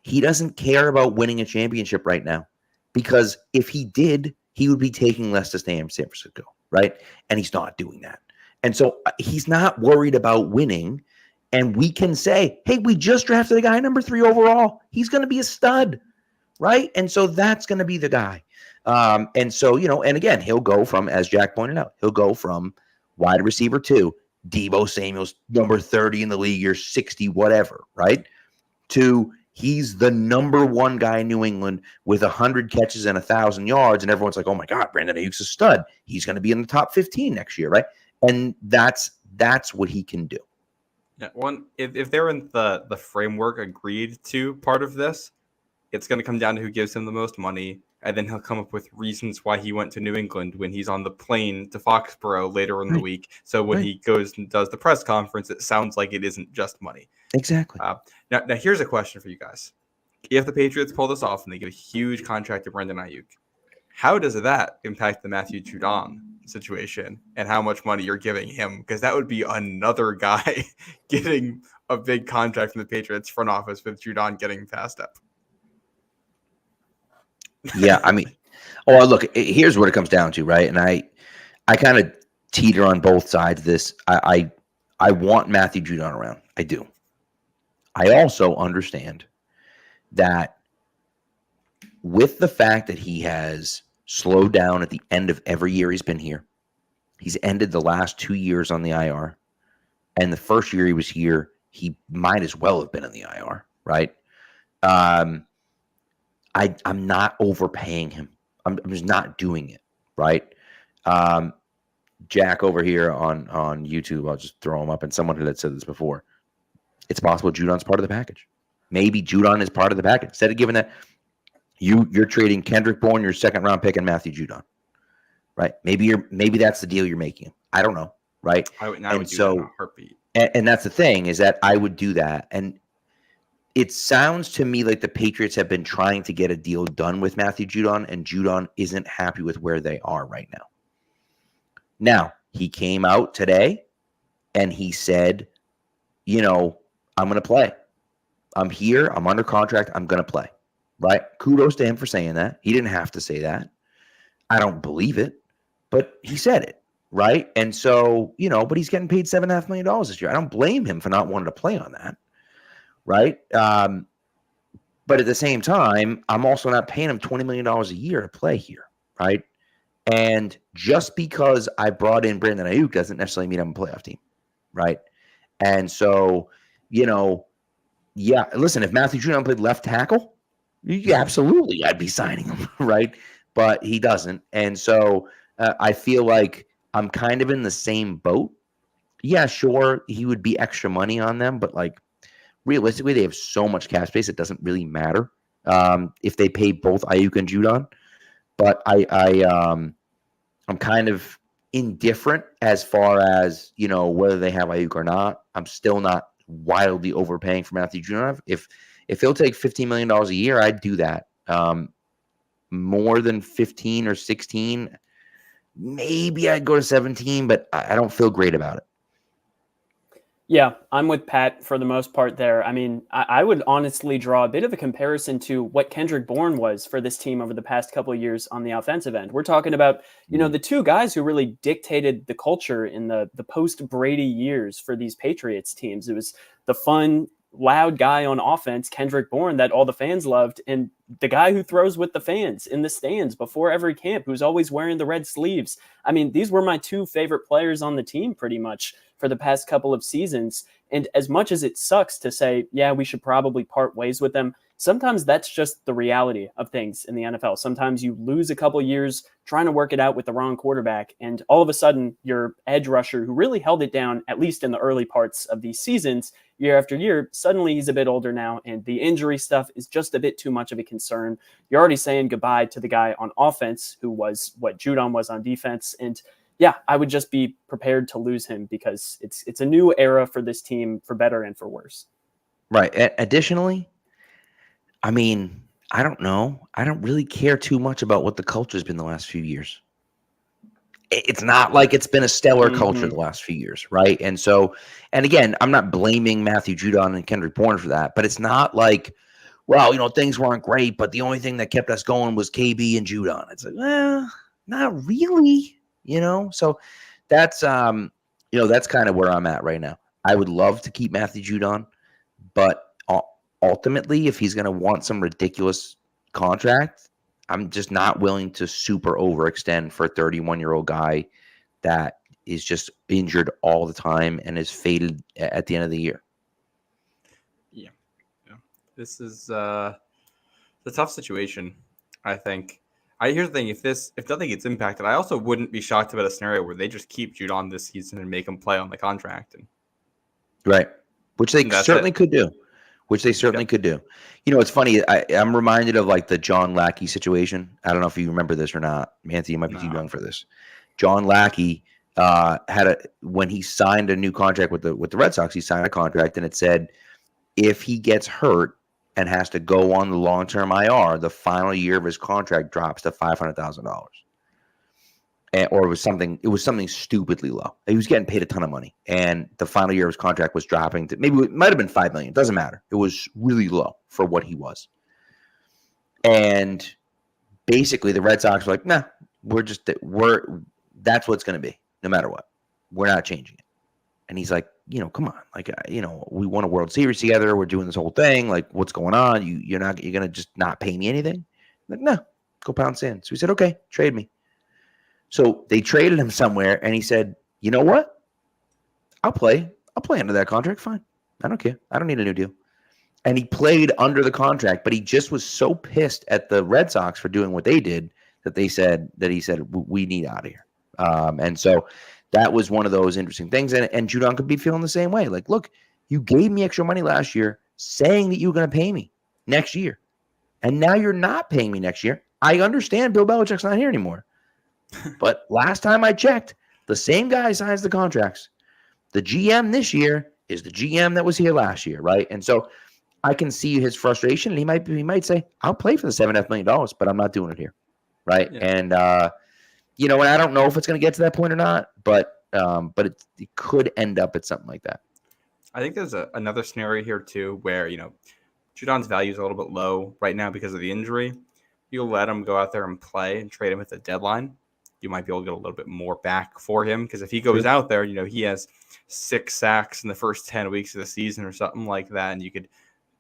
he doesn't care about winning a championship right now, because if he did, he would be taking less to stay in San Francisco, right? And he's not doing that. And so he's not worried about winning. And we can say, hey, we just drafted a guy number 3 overall. He's going to be a stud, right? And so that's going to be the guy. And so, and again, he'll go from, as Jack pointed out, he'll go from wide receiver 2, Deebo Samuel's number 30 in the league, you're 60, whatever, right? To he's the number 1 guy in New England with 100 catches and 1,000 yards. And everyone's like, oh my God, Brandon Aiyuk's a stud. He's going to be in the top 15 next year, right? And that's what he can do. Yeah, if they're in the framework agreed to part of this, it's going to come down to who gives him the most money, and then he'll come up with reasons why he went to New England when he's on the plane to Foxboro later in the week. So when he goes and does the press conference, it sounds like it isn't just money. Exactly. Now here's a question for you guys. If the Patriots pull this off and they give a huge contract to Brandon Aiyuk, how does that impact the Matthew Judon situation and how much money you're giving him? Because that would be another guy getting a big contract from the Patriots front office with Judon getting passed up. Yeah, I mean, look, here's what it comes down to, right? And I kind of teeter on both sides of this. I want Matthew Judon around. I do. I also understand that with the fact that he has slowed down at the end of every year he's been here, he's ended the last 2 years on the IR, and the first year he was here, he might as well have been in the IR, right? I'm not overpaying him. I'm just not doing it, right? Jack over here on YouTube, I'll just throw him up, and someone had said this before. It's possible Judon's part of the package. Maybe Judon is part of the package. Instead of giving that, you're trading Kendrick Bourne, your 2nd-round pick, and Matthew Judon, right? Maybe that's the deal you're making. I don't know, right? I would do that in a heartbeat. And that's the thing, is that I would do that. And it sounds to me like the Patriots have been trying to get a deal done with Matthew Judon, and Judon isn't happy with where they are right now. Now, he came out today and he said, I'm going to play. I'm here. I'm under contract. I'm going to play. Right? Kudos to him for saying that. He didn't have to say that. I don't believe it, but he said it. Right? And so, but he's getting paid $7.5 million this year. I don't blame him for not wanting to play on that. Right? But at the same time, I'm also not paying him $20 million a year to play here. Right? And just because I brought in Brandon Aiyuk doesn't necessarily mean I'm a playoff team. Right? And so, yeah, listen, if Matthew Judon played left tackle, absolutely, I'd be signing him, right? But he doesn't. And so I feel like I'm kind of in the same boat. Yeah, sure, he would be extra money on them, but realistically, they have so much cap space, it doesn't really matter if they pay both Aiyuk and Judon. But I'm kind of indifferent as far as, whether they have Aiyuk or not. I'm still not wildly overpaying for Matthew Judon. If he'll take $15 million a year, I'd do that. More than 15 or 16, maybe I'd go to 17, but I don't feel great about it. Yeah, I'm with Pat for the most part there. I mean, I would honestly draw a bit of a comparison to what Kendrick Bourne was for this team over the past couple of years on the offensive end. We're talking about, the 2 guys who really dictated the culture in the post-Brady years for these Patriots teams. It was the fun, loud guy on offense, Kendrick Bourne, that all the fans loved, and the guy who throws with the fans in the stands before every camp, who's always wearing the red sleeves. I mean, these were my 2 favorite players on the team pretty much for the past couple of seasons. And as much as it sucks to say, yeah, we should probably part ways with them, sometimes that's just the reality of things in the NFL. Sometimes you lose a couple years trying to work it out with the wrong quarterback, and all of a sudden your edge rusher, who really held it down, at least in the early parts of these seasons, year after year, suddenly he's a bit older now, and the injury stuff is just a bit too much of a concern. You're already saying goodbye to the guy on offense who was what Judon was on defense, and yeah, I would just be prepared to lose him because it's a new era for this team, for better and for worse. Right. Additionally, I mean, I don't know. I don't really care too much about what the culture's been the last few years. It's not like it's been a stellar culture the last few years, right? And so, and again, I'm not blaming Matthew Judon and Kendrick Bourne for that, but it's not like, well, things weren't great, but the only thing that kept us going was KB and Judon. It's like, well, not really. So that's that's kind of where I'm at right now. I would love to keep Matthew Judon, but ultimately, if he's going to want some ridiculous contract, I'm just not willing to super overextend for a 31-year-old guy that is just injured all the time and is faded at the end of the year. Yeah. This is a tough situation, I think. Here's the thing: if nothing gets impacted, I also wouldn't be shocked about a scenario where they just keep Judon this season and make him play on the contract. Right. Which they certainly could do. You know, it's funny. I'm reminded of like the John Lackey situation. I don't know if you remember this or not. Anthony, you might be too young for this. John Lackey when he signed a new contract with the Red Sox, he signed a contract and it said if he gets hurt and has to go on the long-term IR, the final year of his contract drops to $500,000. Or it was something stupidly low. He was getting paid a ton of money, and the final year of his contract was dropping to maybe it might have been $5 million. Doesn't matter. It was really low for what he was. And basically, the Red Sox were like, "Nah, that's what it's going to be, no matter what. We're not changing it." And he's like, "Come on, like, we won a World Series together. We're doing this whole thing. Like, what's going on? You're going to just not pay me anything?" I'm like, "No, go pound sand." So he said, "Okay, trade me." So they traded him somewhere, and he said, "You know what? I'll play under that contract. Fine. I don't care. I don't need a new deal." And he played under the contract, but he just was so pissed at the Red Sox for doing what they did that he said, "We need out of here." And so that was one of those interesting things. And Judon could be feeling the same way. Like, look, you gave me extra money last year saying that you were going to pay me next year. And now you're not paying me next year. I understand Bill Belichick's not here anymore. But last time I checked, the same guy signs the contracts. The GM this year is the GM that was here last year, right? And so I can see his frustration. And he might say, "I'll play for the $7.5 million, but I'm not doing it here," right? Yeah. And and I don't know if it's going to get to that point or not, but it could end up at something like that. I think there's another scenario here too, where Judon's value is a little bit low right now because of the injury. You'll let him go out there and play and trade him at the deadline. You might be able to get a little bit more back for him because if he goes out there, he has 6 sacks in the first 10 weeks of the season or something like that, and you could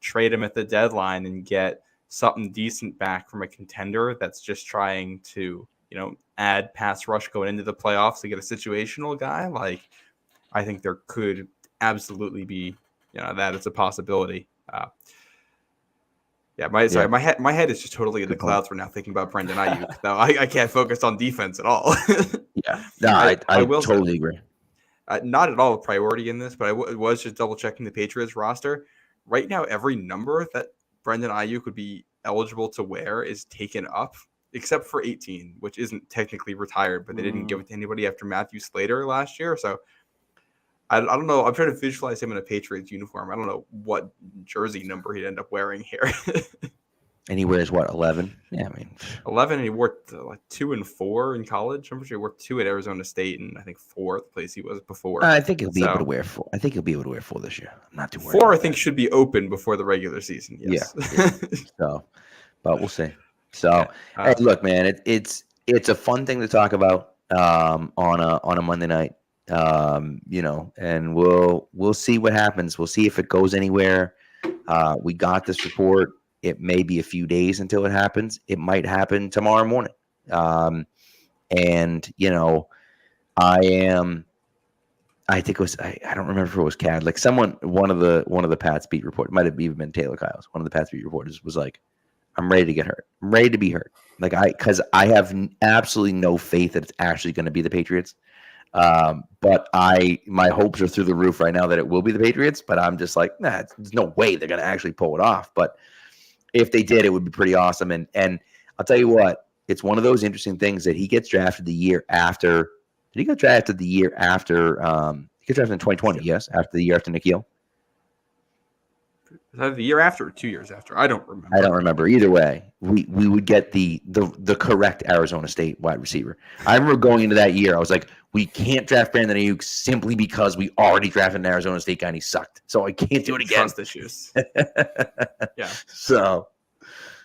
trade him at the deadline and get something decent back from a contender that's just trying to, add pass rush going into the playoffs to get a situational guy. Like, I think there could absolutely be, that it's a possibility. My head is just totally in the clouds. We're now thinking about Brandon Aiyuk. Now I can't focus on defense at all. Yeah, no, I will totally agree. Not at all a priority in this, but I was just double checking the Patriots roster. Right now, every number that Brandon Aiyuk would be eligible to wear is taken up, except for 18, which isn't technically retired, but they didn't give it to anybody after Matthew Slater last year. So I don't know. I'm trying to visualize him in a Patriots uniform. I don't know what jersey number he'd end up wearing here. And he wears what, 11? Yeah, I mean 11, and he wore like 2 and 4 in college. I'm pretty sure he wore 2 at Arizona State, and I think 4 at the place he was before. I think he'll be able to wear 4. I think he'll be able to wear 4 this year. I'm not too worried. 4, I think, should be open before the regular season. Yes. Yeah. So, but we'll see. So, hey, look, man, it's a fun thing to talk about on a Monday night. And we'll see what happens. We'll see if it goes anywhere. We got this report. It may be a few days until it happens. It might happen tomorrow morning. I think it was, I don't remember if it was Kadlick. One of the Pats beat report, might have even been Tayler Kyles. One of the Pats beat reporters was like, "I'm ready to get hurt. I'm ready to be hurt." Because I have absolutely no faith that it's actually going to be the Patriots. But my hopes are through the roof right now that it will be the Patriots, but I'm just like, nah, there's no way they're going to actually pull it off. But if they did, it would be pretty awesome. And I'll tell you what, it's one of those interesting things that he gets drafted the year after. Did he get drafted the year after? He got drafted in 2020, yes, after the year after Nikhil. Is that the year after or 2 years after? I don't remember. I don't remember. Either way, we would get the correct Arizona State wide receiver. I remember going into that year, I was like, we can't draft Brandon Aiyuk simply because we already drafted an Arizona State guy and he sucked. So I can't do it again. Trust issues. Yeah. So,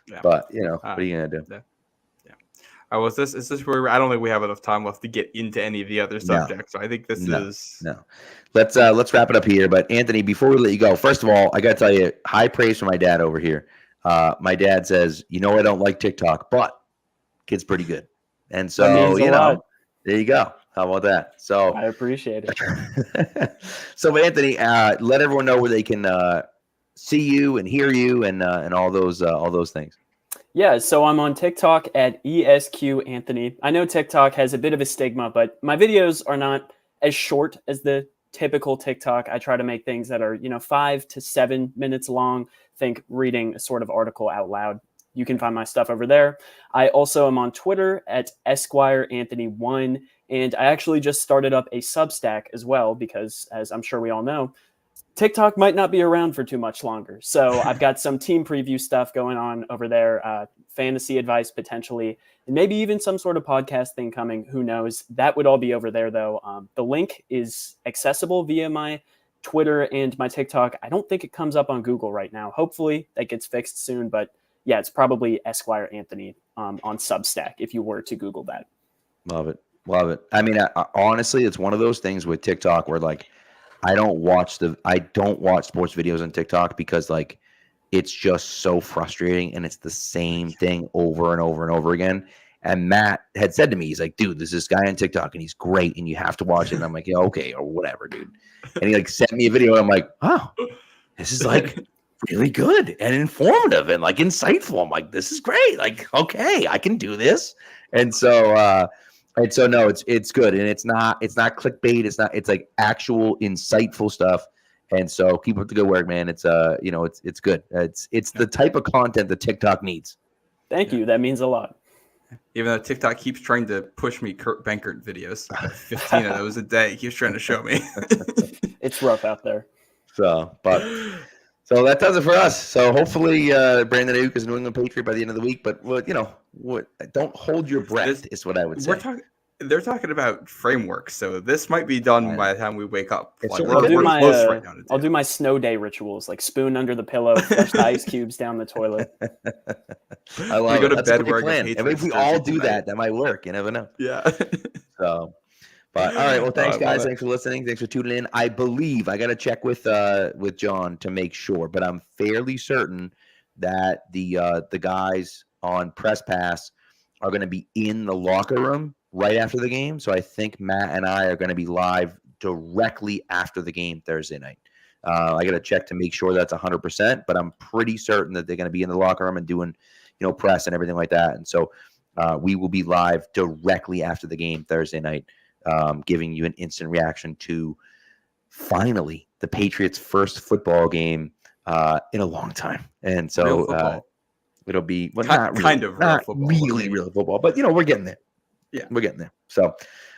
yeah. But what are you gonna do? Yeah. Is this where I don't think we have enough time left to get into any of the other subjects. So I think this is no. Let's wrap it up here. But Anthony, before we let you go, first of all, I got to tell you, high praise for my dad over here. My dad says, I don't like TikTok, but kid's pretty good. And so, there you go. How about that? So I appreciate it. So Anthony, let everyone know where they can see you and hear you and all those things. Yeah, so I'm on TikTok at ESQ Anthony. I know TikTok has a bit of a stigma, but my videos are not as short as the typical TikTok. I try to make things that are, 5 to 7 minutes long. Think reading a sort of article out loud. You can find my stuff over there. I also am on Twitter at Esquire Anthony 1, and I actually just started up a Substack as well because, as I'm sure we all know, TikTok might not be around for too much longer. So I've got some team preview stuff going on over there, fantasy advice potentially, and maybe even some sort of podcast thing coming. Who knows? That would all be over there, though. The link is accessible via my Twitter and my TikTok. I don't think it comes up on Google right now. Hopefully that gets fixed soon. But yeah, it's probably Esquire Anthony on Substack if you were to Google that. Love it. I mean, honestly, it's one of those things with TikTok where I don't watch sports videos on TikTok because it's just so frustrating and it's the same thing over and over and over again. And Matt had said to me, he's like, dude, there's this guy on TikTok and he's great and you have to watch it. And I'm like, yeah, okay, or whatever, dude. And he sent me a video and I'm like, oh, this is really good and informative and insightful. I'm like, this is great. Okay, I can do this. And so no, it's good. And it's not clickbait. It's actual insightful stuff. And so keep up the good work, man. It's it's good. It's the type of content that TikTok needs. Thank you. That means a lot. Even though TikTok keeps trying to push me Kurt Benkert videos, 15 of those a day, he keeps trying to show me. It's rough out there. So that does it for us. So hopefully Brandon Aiyuk is a New England Patriot by the end of the week. But don't hold your breath is what I would say. They're talking about frameworks, so this might be done by the time we wake up. I'll do my snow day rituals, spoon under the pillow, flush the ice cubes down the toilet. I love go to That's bed a good plan. And if we all do that might work. You never know. Yeah. But all right. Well, thanks, guys. Thanks for listening. Thanks for tuning in. I believe I got to check with John to make sure, but I'm fairly certain that the guys on Press Pass are going to be in the locker room right after the game. So I think Matt and I are going to be live directly after the game Thursday night. I got to check to make sure that's 100%, but I'm pretty certain that they're going to be in the locker room and doing, press and everything like that. And so we will be live directly after the game Thursday night, giving you an instant reaction to finally the Patriots' first football game in a long time. And so it'll be not really real football, but we're getting there. Yeah, we're getting there. So,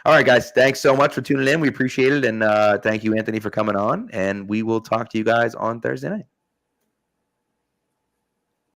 all right, guys, thanks so much for tuning in. We appreciate it. And thank you, Anthony, for coming on. And we will talk to you guys on Thursday night.